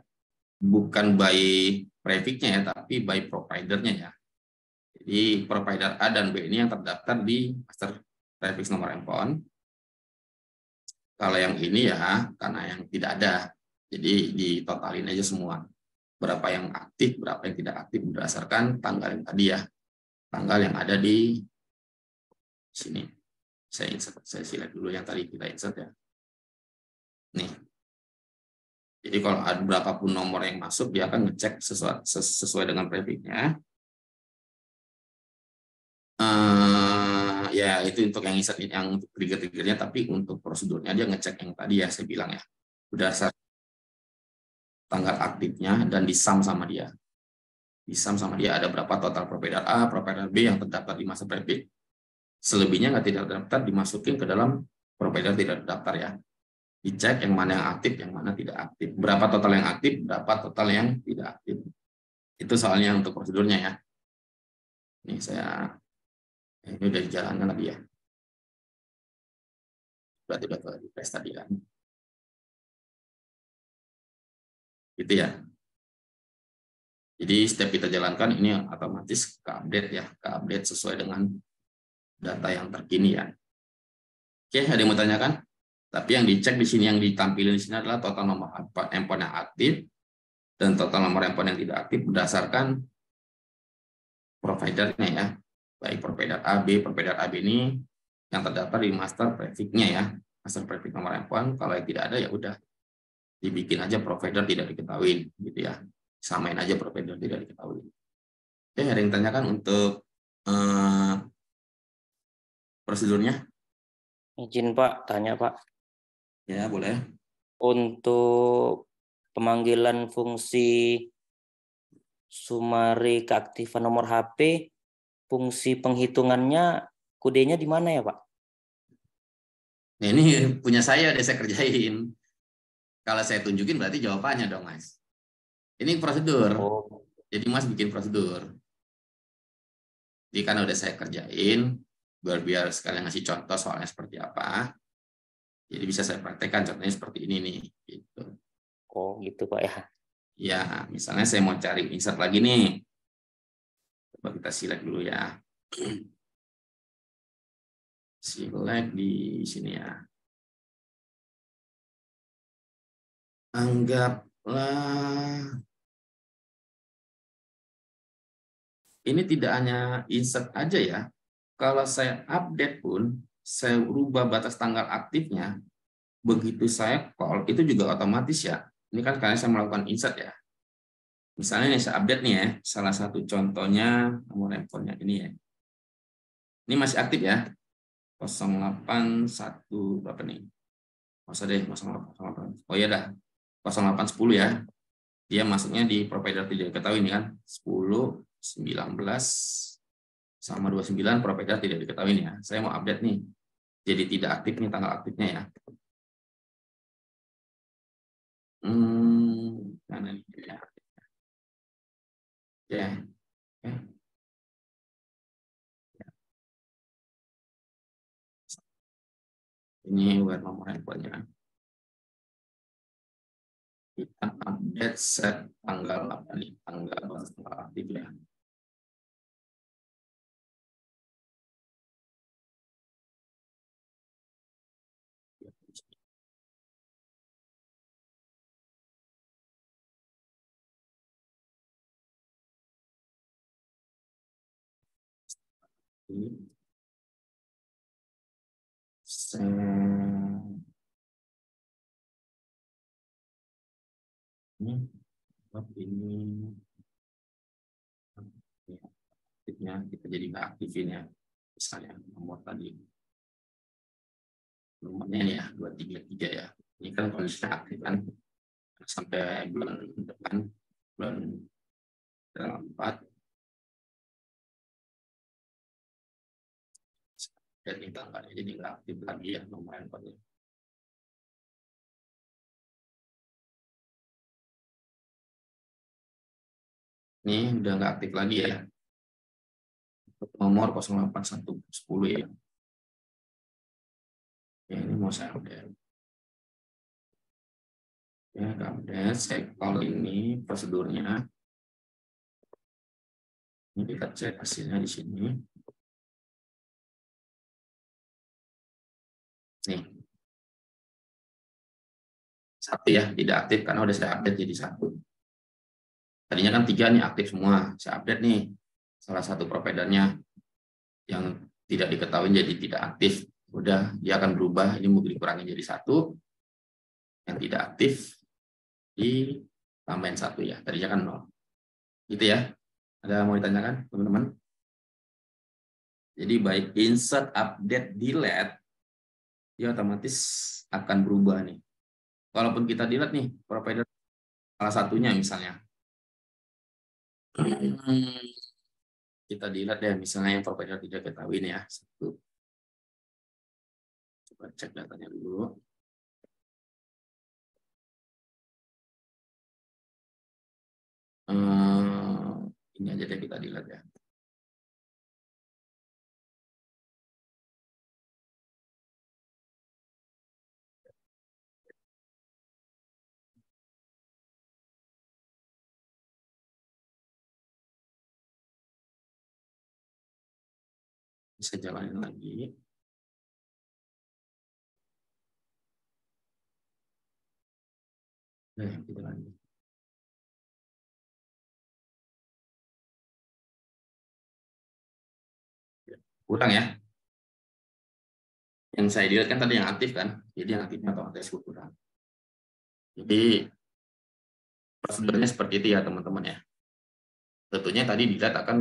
bukan by prefix-nya ya, tapi by provider-nya ya. Jadi provider A dan B ini yang terdaftar di master prefix nomor handphone. Kalau yang ini ya karena yang tidak ada. Jadi ditotalin aja semua. Berapa yang aktif, berapa yang tidak aktif berdasarkan tanggal yang tadi ya. Tanggal yang ada di sini. Saya select dulu yang tadi kita insert ya. Nih. Jadi kalau ada berapapun nomor yang masuk, dia akan ngecek sesuai dengan prefix-nya. Ya itu untuk yang insert, yang untuk trigger-triggernya, tapi untuk prosedurnya dia ngecek yang tadi ya saya bilang ya. Berdasarkan tanggal aktifnya dan disam sama dia. Disam sama dia ada berapa total provider A, provider B yang terdaftar di master prefix. Selebihnya nggak tidak terdaftar, dimasukin ke dalam provider tidak terdaftar ya. Dicek yang mana yang aktif, yang mana tidak aktif. Berapa total yang aktif, berapa total yang tidak aktif. Itu soalnya untuk prosedurnya ya. Ini ini udah dijalankan tadi ya. Berarti udah di tes tadi kan. Gitu ya. Jadi step kita jalankan ini otomatis ke update ya, ke update sesuai dengan data yang terkini ya. Oke, ada yang mau tanyakan? Tapi yang dicek di sini, yang ditampilkan di sini adalah total nomor handphone yang aktif dan total nomor handphone yang tidak aktif berdasarkan providernya ya. Baik provider A, B, provider AB ini yang terdaftar di master prefix-nya ya. Master prefix nomor handphone, kalau yang tidak ada ya udah dibikin aja provider tidak diketahui gitu ya. Samain aja provider tidak diketahui. Oke, ada yang tanyakan untuk prosedurnya? Izin Pak, tanya Pak. Ya, boleh. Untuk pemanggilan fungsi summary keaktifan nomor HP, fungsi penghitungannya kodenya di mana ya Pak? Nah, ini punya saya, udah saya kerjain. Kalau saya tunjukin berarti jawabannya dong, Mas. Ini prosedur. Oh. Jadi Mas bikin prosedur. Jadi kan udah saya kerjain, biar sekalian ngasih contoh soalnya seperti apa. Jadi bisa saya praktekkan contohnya seperti ini nih. Gitu. Oh gitu Pak ya. Ya, misalnya saya mau cari insert lagi nih. Coba kita select dulu ya. Select di sini ya. Anggaplah ini tidak hanya insert aja ya. Kalau saya update pun, saya rubah batas tanggal aktifnya, begitu saya call, itu juga otomatis ya. Ini kan karena saya melakukan insert ya. Misalnya nih saya update nih ya, salah satu contohnya nomor handphonenya ini ya. Ini masih aktif ya. 081 berapa nih? Masa deh 08. Oh iya dah. 0810 ya. Dia masuknya di provider tidak diketahui ini kan. 10, 19 sama 29 provider tidak diketahui ya. Saya mau update nih. Jadi tidak aktif nih tanggal aktifnya ya. Karena ini ya. Ya. Ini buat nomor handphonenya. Kita update set tanggal apa nih? Tanggal aktif ya. Ini aktifnya kita jadi nggak aktifin ya, misalnya nomor tadi nomornya ini ya 233 ya, ini kan kondisi aktif kan sampai bulan depan, bulan 4 dan ini tanggalnya, jadi nggak aktif lagi ya nomor handphonenya. Ini udah nggak aktif lagi ya. Nomor 08110 ya. Ya, ini mau saya update. Ya, update. Saya call ini prosedurnya. Ini kita cek hasilnya di sini. Nih. 1 ya, tidak aktif karena udah saya update jadi 1. Tadinya kan 3 nih aktif semua. Saya update nih salah satu providernya yang tidak diketahui jadi tidak aktif. Udah, dia akan berubah. Ini mau dikurangi jadi 1. Yang tidak aktif ditambahin 1 ya. Tadinya kan 0. Gitu ya. Ada mau ditanyakan, teman-teman? Jadi baik insert, update, delete, dia otomatis akan berubah nih. Walaupun kita delete nih provider salah satunya misalnya. Kita delete deh misalnya yang provider tidak ketahui nih ya. 1. Coba cek datanya dulu. Ini aja deh kita delete ya. Bisa jalanin lagi. Kita lagi. Kurang ya. Yang saya delete kan tadi yang aktif kan. Jadi yang aktifnya otomatis kurang. Jadi prosedurnya seperti itu ya teman-teman ya. Tentunya tadi delete akan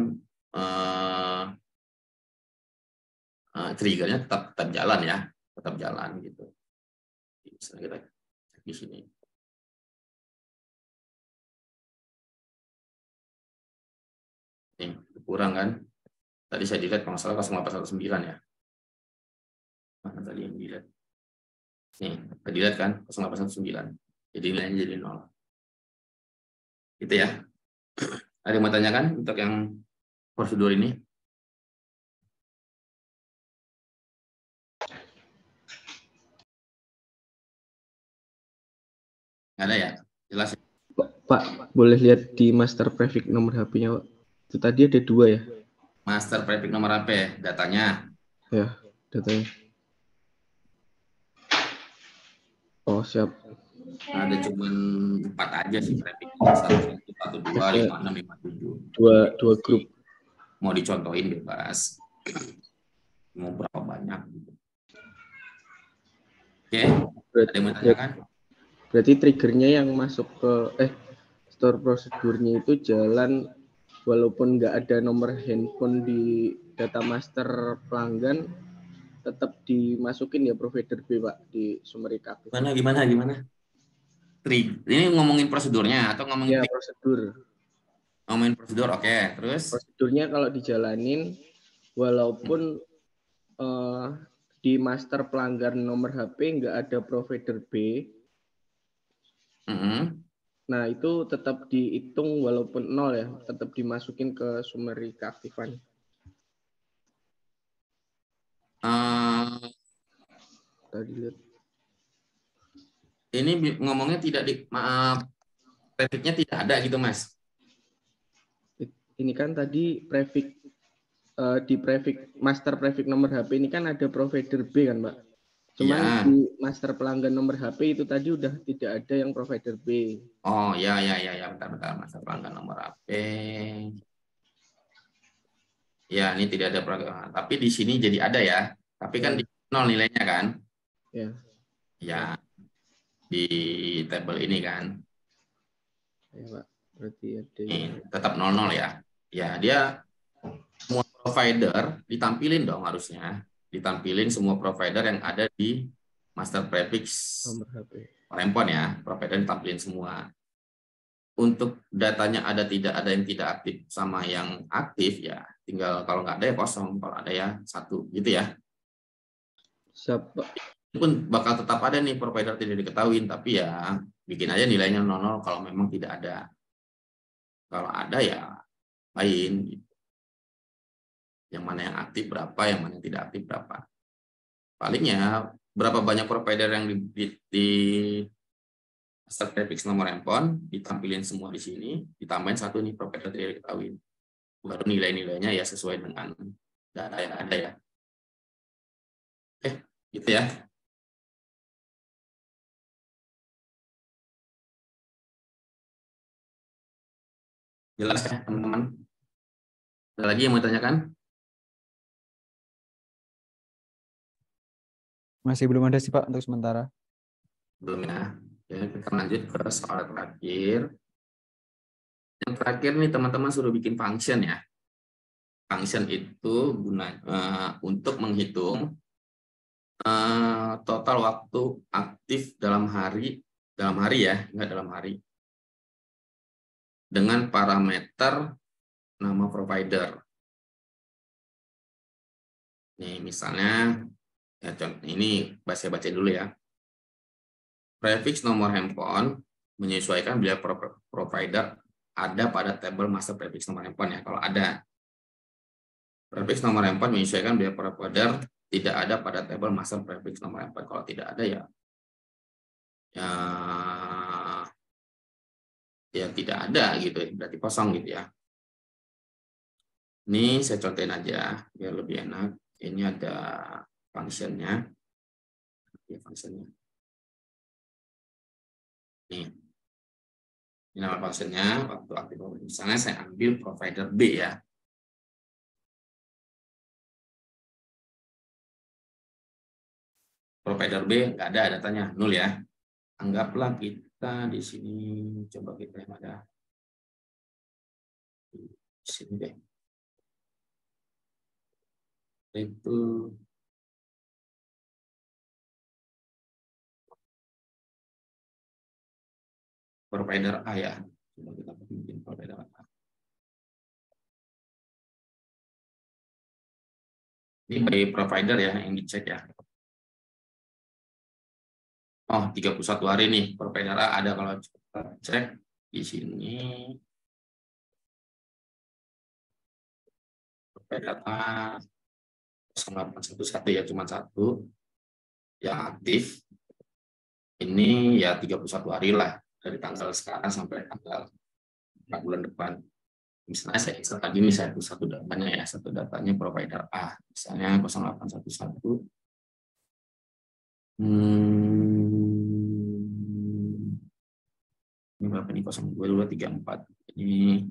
triggernya tetap jalan ya. Tetap jalan gitu. Misalnya kita cek di sini. Nih, kurang kan. Tadi saya delete kalau salah 0819 ya. Mana tadi yang delete? Nih, delete kan 0819. Jadi nilainya jadi 0. Gitu ya. Ada yang mau tanyakan untuk yang prosedur ini? Nggak ada ya? Jelas ya? Pak, boleh lihat di master prefix nomor HP-nya, Pak. Itu tadi ada 2 ya? Master prefix nomor HP, datanya. Ya, datanya. Oh, siap. Ada cuma 4 aja sih prefixnya. 1112 5657. Dua grup. Mau dicontohin bebas. Mau berapa banyak? Oke, ada yang mau tanyakan? Berarti triggernya yang masuk ke store prosedurnya itu jalan walaupun nggak ada nomor handphone di data master pelanggan, tetap dimasukin ya provider B, Pak, di summary aktif. Gimana? Ini ngomongin prosedurnya atau ngomongin Ya, prosedur. Ngomongin prosedur, oke. Terus? Prosedurnya kalau dijalanin walaupun di master pelanggan nomor HP nggak ada provider B, nah itu tetap dihitung walaupun 0 ya, tetap dimasukin ke summary keaktifan. Tadi lihat. Ini ngomongnya tidak prefixnya tidak ada gitu, Mas. Ini kan tadi prefix di prefix master prefix nomor HP ini kan ada provider B kan, Pak. Cuman ya. Di master pelanggan nomor HP itu tadi udah tidak ada yang provider B. Oh, ya, bentar. Master pelanggan nomor HP. Ya, ini tidak ada program. Tapi di sini jadi ada ya. Tapi kan di 0 nilainya kan? Ya. Ya. Di tabel ini kan. Ya, Pak. Berarti ada tetap 00 ya. Ya, dia semua provider ditampilin dong harusnya. Ditampilin semua provider yang ada di master prefix nomor HP. handphone ya. Provider ditampilin semua. Untuk datanya ada tidak ada yang tidak aktif sama yang aktif ya tinggal kalau nggak ada ya kosong, kalau ada ya 1 gitu ya. Siapa? Itu pun bakal tetap ada nih provider tidak diketahui, tapi ya bikin aja nilainya 00 kalau memang tidak ada. Kalau ada ya lain. Gitu. Yang mana yang aktif berapa, yang mana yang tidak aktif berapa. Palingnya berapa banyak provider yang di master prefix nomor handphone, ditampilin semua di sini, ditambahin satu nih provider tidak diketahui. Baru nilai-nilainya ya sesuai dengan data yang ada ya. Oke, gitu ya. Jelas ya teman-teman? Ada lagi yang mau tanyakan? Masih belum ada sih Pak untuk sementara. Belum ya. Oke, kita lanjut ke soal terakhir. Yang terakhir nih teman-teman suruh bikin function ya. Function itu untuk menghitung total waktu aktif dalam hari ya, enggak dalam hari. Dengan parameter nama provider. Nih misalnya, ya, ini saya baca dulu ya. Prefix nomor handphone menyesuaikan bila provider ada pada tabel master prefix nomor handphone ya. Kalau ada. Prefix nomor handphone menyesuaikan bila provider tidak ada pada tabel master prefix nomor handphone. Kalau tidak ada ya tidak ada gitu, berarti kosong gitu ya. Ini saya contohin aja biar lebih enak. Ini ada functionnya. Ya, functionnya. Nih. Ini nama functionnya waktu aktif. Misalnya saya ambil provider B ya. Provider B nggak ada datanya, 0 ya. Anggaplah kita di sini, coba kita yang ada di sini deh. Itu provider A ya. Coba kita bikin provider A. Ini by provider ya yang dicek ya. Oh, 31 hari nih provider A ada, kalau kita cek di sini. Provider A 0811 ya, cuma satu yang aktif. Ini ya 31 hari lah dari tanggal sekarang sampai tanggal 4 bulan depan. Misalnya saya insert lagi nih satu datanya ya, satu datanya provider A, misalnya 0811. Ini berapa nih, 02234. Ini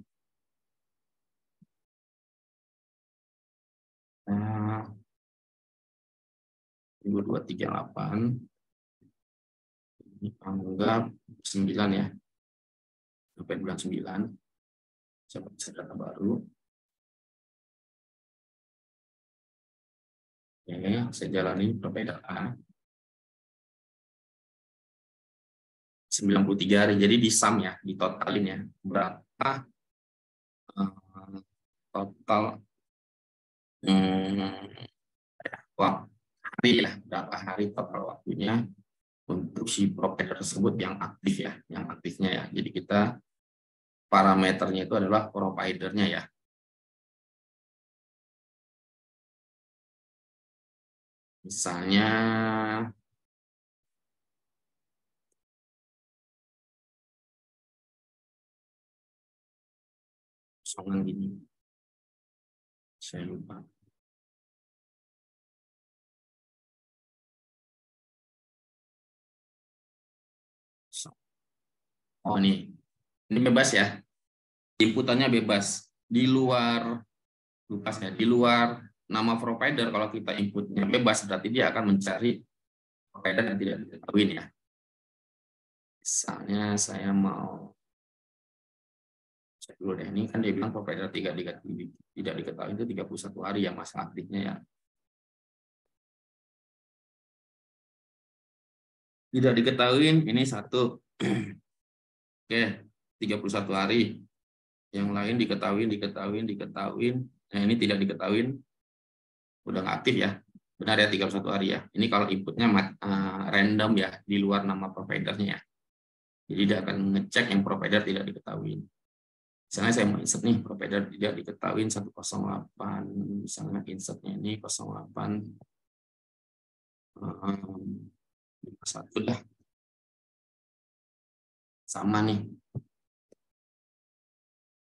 2238. Ini anggap 9 ya, sampai bulan 9. Saya baca data baru. Oke, saya jalani provider A. 93 hari. Jadi di sum ya, di totalin ya. Berapa total hari ya, berapa hari total waktunya untuk si provider tersebut yang aktif ya, yang aktifnya ya. Jadi kita parameternya itu adalah providernya ya. Misalnya kosongan gini, saya lupa. Oh ini bebas ya, inputannya bebas di luar nama provider. Kalau kita inputnya bebas berarti dia akan mencari provider yang tidak diketahui ya. Misalnya saya mau cek dulu deh, ini kan dia bilang provider tidak diketahui itu 31 hari ya masa aktifnya ya. Tidak diketahui ini satu. Oke, 31 hari. Yang lain diketahui. Nah, ini tidak diketahui, udah nggak aktif ya. Benar ya, 31 hari ya. Ini kalau inputnya random ya, di luar nama providernya ya. Jadi dia akan ngecek yang provider tidak diketahui. Misalnya saya mau insert nih, provider tidak diketahui 108, misalnya insertnya ini 08 51 dah. Sama nih.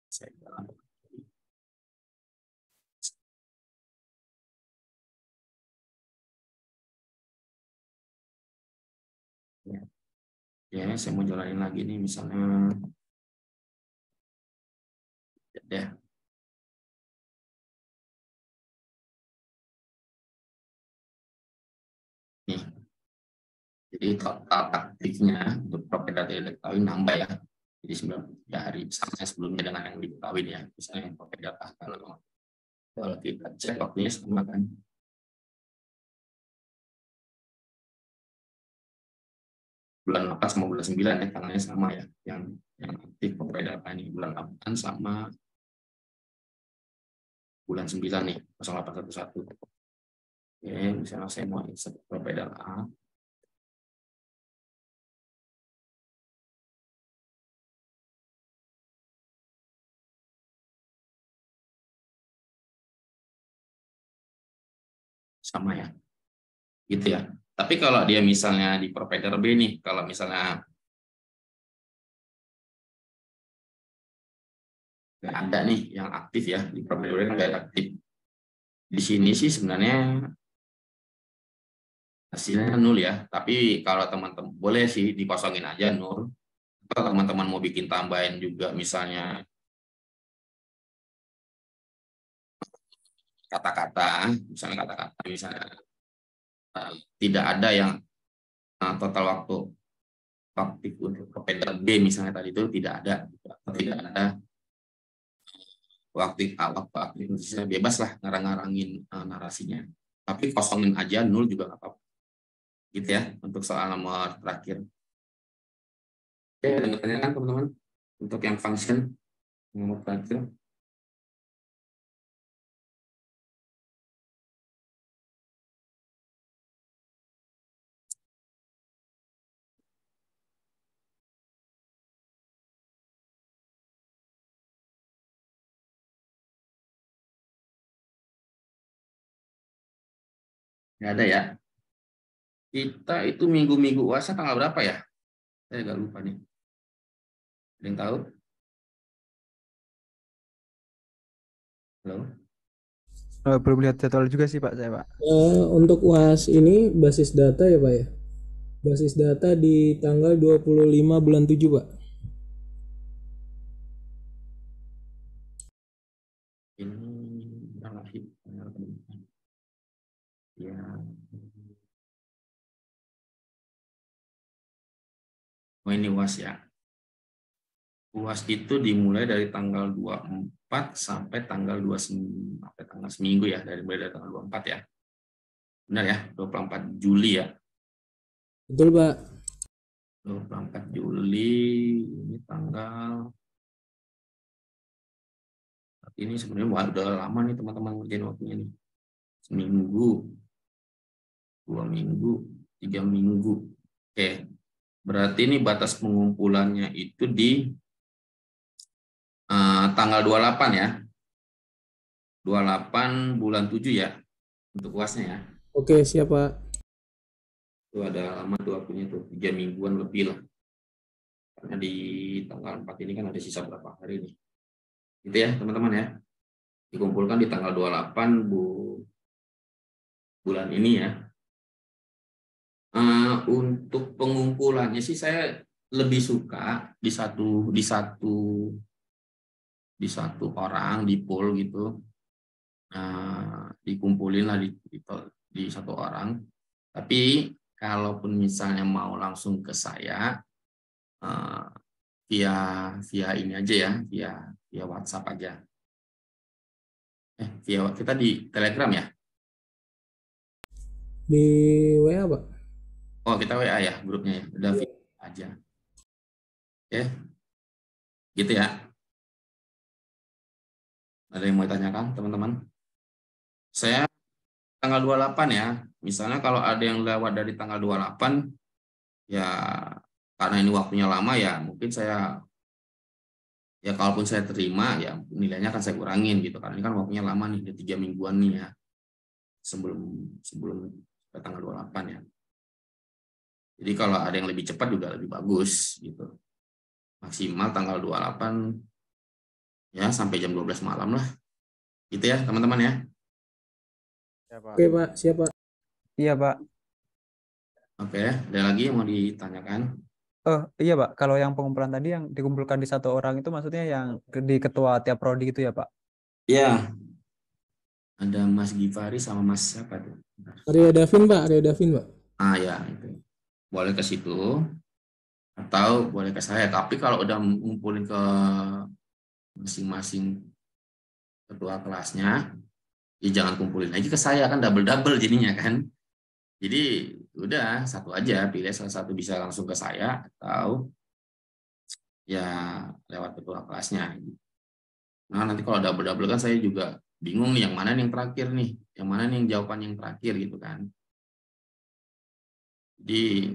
Saya jalan. Ya, saya mau jalanin lagi nih, misalnya ya. Nih. Jadi total aktifnya untuk provider tidak diketahui nambah ya. Jadi 93 hari sama sebelumnya dengan yang diketahui ya. Misalnya provider kalau kita cek waktunya sama kan. Bulan 8 sama bulan 9 ya, tanggalnya sama ya. Yang aktif provider apa ini bulan 8 sama bulan 9 nih, 0811. Oke, misalnya saya mau insert provider A. Sama ya. Gitu ya. Tapi kalau dia misalnya di provider B nih, kalau misalnya nggak ada nih yang aktif ya, di provider B nggak ada aktif. Di sini sih sebenarnya hasilnya nol ya. Tapi kalau teman-teman boleh sih dikosongin aja nol. Atau teman-teman mau bikin tambahin juga misalnya kata-kata, misalnya tidak ada yang total waktu aktif untuk provider B misalnya tadi itu tidak ada, atau tidak ada waktu aktif, misalnya bebas lah ngarang-ngarangin narasinya. Tapi kosongin aja nol juga nggak apa-apa. Gitu ya untuk soal nomor terakhir. Oke, ada yang bertanya kan teman-teman untuk yang function nomor terakhir? Nggak ada ya. Kita itu minggu-minggu UASnya tanggal berapa ya? Saya agak lupa nih. Ada yang tahu? Halo? Belum lihat jadwal juga sih Pak saya Pak. Untuk UAS ini basis data ya Pak ya? Basis data di tanggal 25 bulan 7 Pak. Ini lahir. Ya. Oh ini UAS ya. UAS itu dimulai dari tanggal 24 sampai tanggal 29, sampai tanggal seminggu ya, mulai dari tanggal 24 ya. Benar ya, 24 Juli ya. Betul Pak. 24 Juli ini tanggal ini sebenarnya udah lama nih teman-teman ngerjain waktunya nih. Seminggu, 2 minggu, 3 minggu. Oke. Berarti ini batas pengumpulannya itu di tanggal 28 ya. 28 bulan 7 ya untuk UASnya ya. Oke, siap Pak. Itu ada lama tuh waktunya tuh 3 mingguan lebih lah. Karena di tanggal 4 ini kan ada sisa berapa hari nih. Gitu ya teman-teman ya. Dikumpulkan di tanggal 28 bulan ini ya. Untuk pengumpulannya sih saya lebih suka di satu orang di pool gitu. Dikumpulin lah di satu orang. Tapi kalaupun misalnya mau langsung ke saya via ini aja ya, via WhatsApp aja. Via kita di Telegram ya? Di WA Pak. Oh, kita WA ya grupnya ya. Udah via aja. Oke. Gitu ya. Ada yang mau ditanyakan, teman-teman? Saya tanggal 28 ya. Misalnya kalau ada yang lewat dari tanggal 28, ya karena ini waktunya lama ya, mungkin saya, ya kalaupun saya terima, ya nilainya akan saya kurangin gitu. Karena ini kan waktunya lama nih, udah 3 mingguan nih ya, sebelum tanggal 28 ya. Jadi kalau ada yang lebih cepat juga lebih bagus gitu. Maksimal tanggal 28 ya sampai jam 12 malam lah. Gitu ya teman-teman ya. Ya, Pak. Oke Pak, siapa? Iya, Pak. Oke, ada lagi yang mau ditanyakan? Oh, iya, Pak. Kalau yang pengumpulan tadi yang dikumpulkan di satu orang itu maksudnya yang di ketua tiap prodi gitu ya, Pak? Iya. Ada Mas Givari sama Mas siapa tuh? Arya Davin Pak, Arya Davin Pak. Ah ya, itu. Boleh ke situ atau boleh ke saya. Tapi kalau udah ngumpulin ke masing-masing ketua kelasnya, ya jangan kumpulin lagi ke saya, kan double-double jadinya kan. Jadi udah satu aja, pilih salah satu, bisa langsung ke saya atau ya lewat ketua kelasnya. Nah nanti kalau double-double kan saya juga bingung nih, yang mana nih yang terakhir nih, yang mana nih yang jawaban yang terakhir gitu kan. Jadi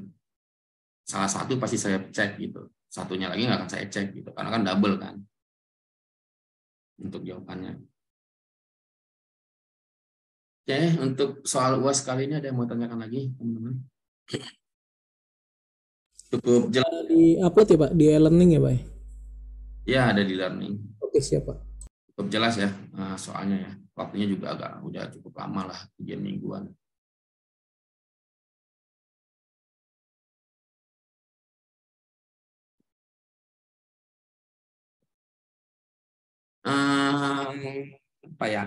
salah satu pasti saya cek gitu, satunya lagi nggak akan saya cek gitu, karena kan double kan untuk jawabannya. Oke, untuk soal UAS kali ini ada yang mau tanyakan lagi teman-teman? Cukup jelas Di upload ya Pak, di e-learning ya Pak ya? ya, ada di learning. Oke siap Pak. Cukup jelas ya soalnya ya, waktunya juga udah cukup lama lah, 3 mingguan. Apa ya,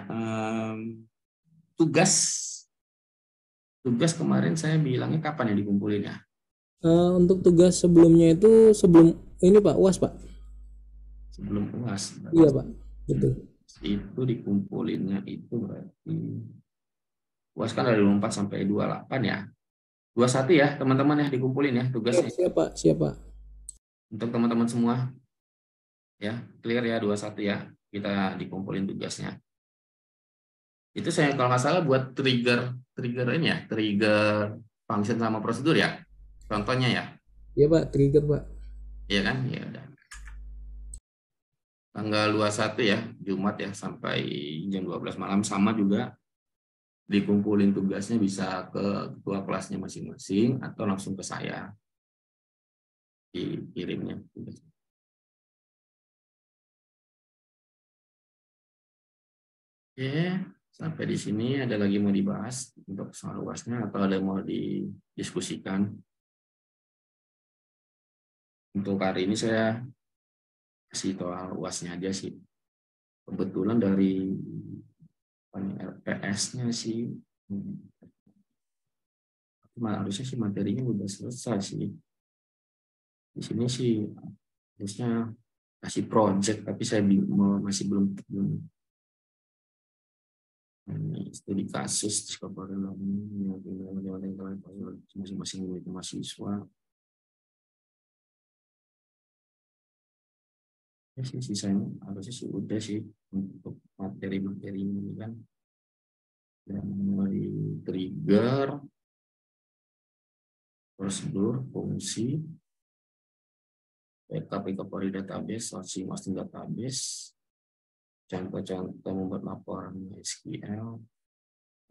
tugas kemarin saya bilangnya kapan ya dikumpulin ya? Untuk tugas sebelumnya itu sebelum ini Pak, UAS Pak. Sebelum UAS. Iya Pak, betul. Itu dikumpulinnya itu berarti UAS kan dari 24 sampai 28 ya. 21 ya teman-teman ya, dikumpulin ya tugasnya. Siapa? Siapa? Untuk teman-teman semua ya, clear ya, 21 ya, kita dikumpulin tugasnya. Itu saya kalau nggak salah buat trigger ini ya, trigger function sama prosedur ya, contohnya ya. Iya Pak, trigger Pak. Iya kan, ya udah. Tanggal 21 ya, Jumat ya, sampai jam 12 malam, sama juga dikumpulin tugasnya, bisa ke ketua kelasnya masing-masing atau langsung ke saya dikirimnya. Oke, sampai di sini ada lagi mau dibahas untuk soal UASnya atau ada yang mau didiskusikan? Untuk hari ini saya kasih soal UASnya aja sih. Kebetulan dari RPS-nya sih, harusnya sih materinya udah selesai sih. Di sini sih harusnya kasih project, tapi saya masih belum studi kasus masing-masing milik mahasiswa. Ya sih, sisanya harusnya sih udah sih untuk materi-materi ini kan. Dan mulai trigger, prosedur, fungsi, backup recovery database, sourcing hosting database, contoh-contoh membuat laporan SQL.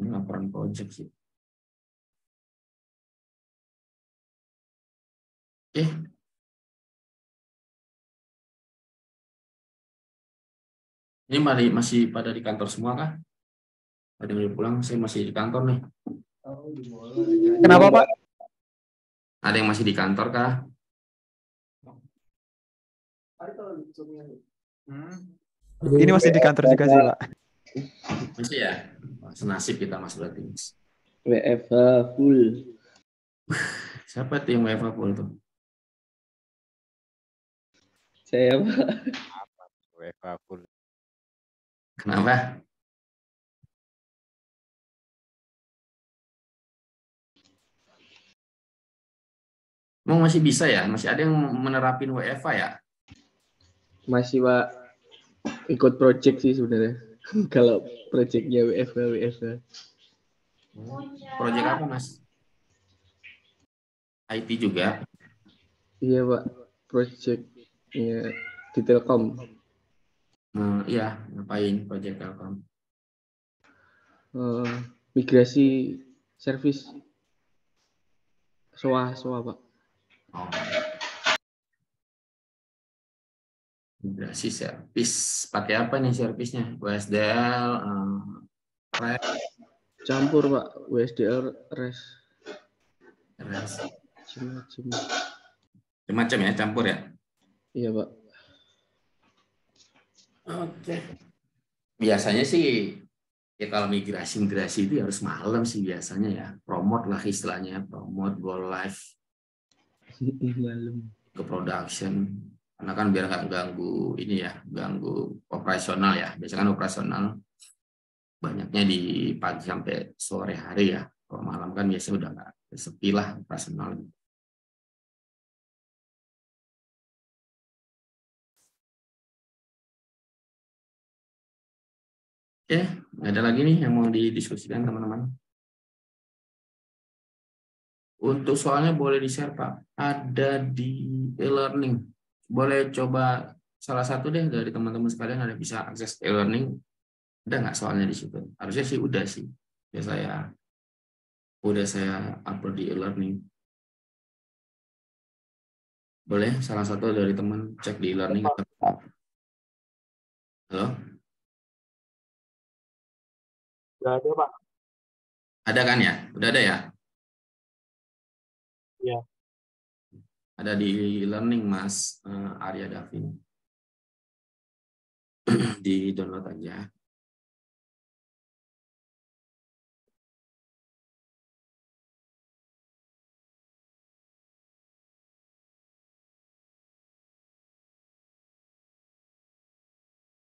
Ini laporan project sih. Oke. Ini masih pada di kantor semua kah? Ada yang udah pulang? Saya masih di kantor nih. Kenapa, Pak? Ada yang masih di kantor kah? Ini masih di kantor juga sih, Pak. Masih ya? Senasib kita Mas berarti. WFH full. Siapa tuh yang WFH full tuh? Saya Pak. WFH full. Kenapa? Emang masih bisa ya? Masih ada yang menerapin WFH ya? Masih Pak, ikut project sih sebenarnya. Kalau projectnya WFH. Project apa Mas? IT juga? Iya Pak, projectnya di Telkom. Iya, ngapain project Telkom? Migrasi service SOA Pak. Oh. Migrasi service. Pakai apa nih servisnya? WSDL, REST, Campur Pak, WSDL, REST, macam ya, campur ya? Iya Pak. Oke. Biasanya sih ya kalau migrasi itu harus malam sih biasanya ya. Promote lah istilahnya, promote go live Malam. ke production. Karena kan biar nggak ganggu ini ya, ganggu operasional ya. Biasanya kan operasional banyaknya di pagi sampai sore hari ya. Kalau malam kan biasanya udah nggak sepi lah operasional. Oke, nggak ada lagi nih yang mau didiskusikan teman-teman. Untuk soalnya boleh di-share Pak, ada di e-learning. Boleh coba salah satu deh dari teman-teman sekalian ada bisa akses e-learning. Ada nggak soalnya di situ? Harusnya sih udah sih. Ya saya upload di e-learning. Boleh salah satu dari teman cek di e-learning. Halo? Udah ada Pak. Ada kan ya? Udah ada ya? Iya. Ada di e-learning Mas Arya Davin. Di download aja.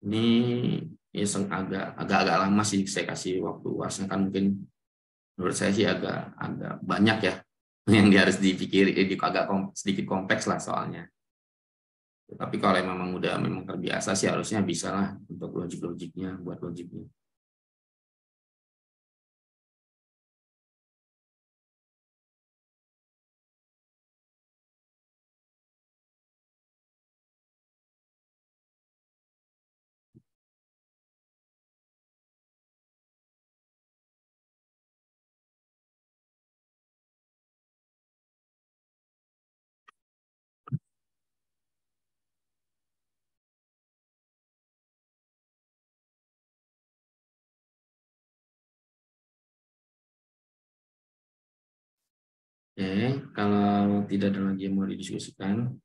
Ini agak lama sih saya kasih waktu luasnya kan mungkin menurut saya sih agak banyak ya yang harus dipikir sedikit kompleks lah soalnya. Tapi kalau memang terbiasa sih harusnya bisa lah untuk logiknya buat logiknya. Oke, kalau tidak ada lagi yang mau didiskusikan,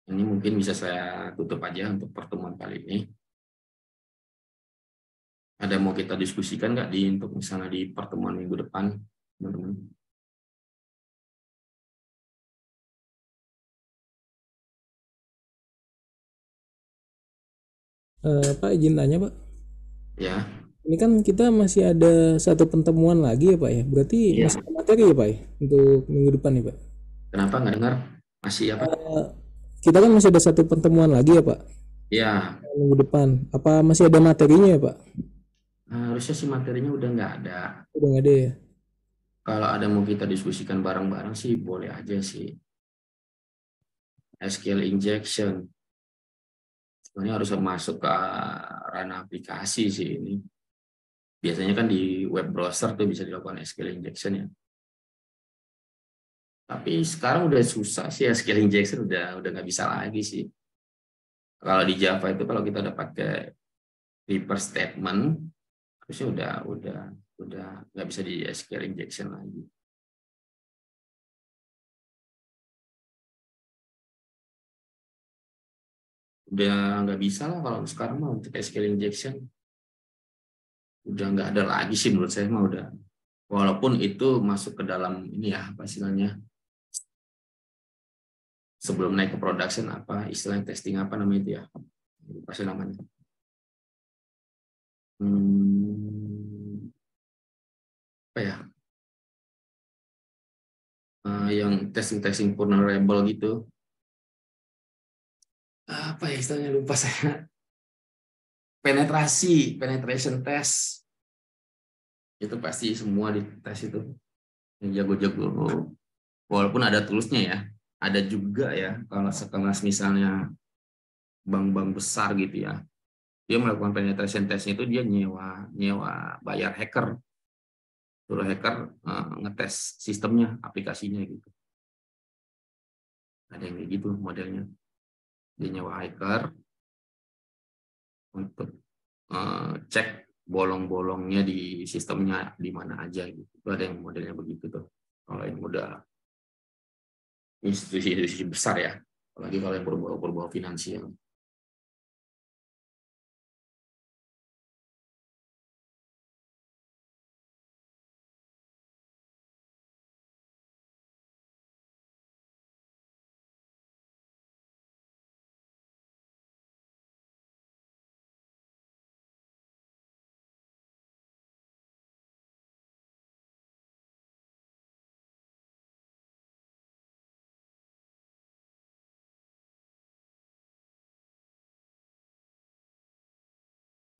ini mungkin bisa saya tutup aja untuk pertemuan kali ini. Ada mau kita diskusikan nggak untuk misalnya di pertemuan minggu depan, teman-teman? Pak izin tanya Pak. Ya. Ini kan kita masih ada satu pertemuan lagi ya Pak ya. Berarti Iya. masih ada materi ya Pak ya untuk minggu depan nih Pak. Kenapa nggak dengar? Masih apa? Kita kan masih ada satu pertemuan lagi ya Pak. Iya. Minggu depan. Apa masih ada materinya ya Pak? Harusnya sih materinya udah nggak ada. Udah nggak ada ya. Kalau ada mau kita diskusikan bareng-bareng sih boleh aja sih. SQL injection. Sebenarnya harus masuk ke ranah aplikasi sih ini. Biasanya kan di web browser tuh bisa dilakukan SQL injection ya. Tapi sekarang udah susah sih SQL injection udah nggak bisa lagi sih. Kalau di Java itu kalau kita udah pakai reverse statement harusnya udah nggak bisa di SQL injection lagi. Udah nggak bisa lah kalau sekarang mau untuk SQL injection. Udah nggak ada lagi sih menurut saya mah udah. Walaupun itu masuk ke dalam ini ya apa istilahnya sebelum naik ke production apa istilahnya testing apa namanya itu ya pasti namanya apa ya yang testing vulnerable gitu apa ya istilahnya lupa saya penetration test Itu pasti semua dites itu. Yang jago-jago, walaupun ada tulusnya ya, ada juga ya kalau sekelas misalnya bank-bank besar gitu ya, dia melakukan penetration testnya itu dia nyewa bayar hacker, suruh hacker ngetes sistemnya, aplikasinya gitu. Ada yang kayak gitu modelnya, dia nyewa hacker untuk cek bolong-bolongnya di sistemnya di mana aja gitu. Itu ada yang modelnya begitu tuh. Kalau yang udah institusi besar ya, apalagi kalau yang berbau finansial.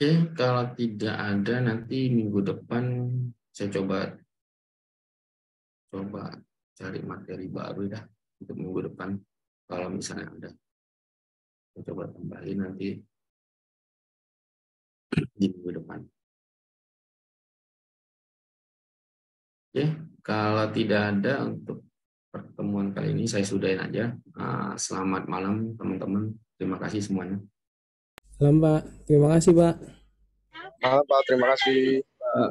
Oke, kalau tidak ada nanti minggu depan saya coba cari materi baru dah untuk minggu depan. Kalau misalnya ada, saya coba tambahin nanti di minggu depan. Oke, kalau tidak ada untuk pertemuan kali ini saya sudahin aja. Selamat malam teman-teman. Terima kasih semuanya. Malam Pak, terima kasih Pak. Malam Pak, terima kasih. Pak.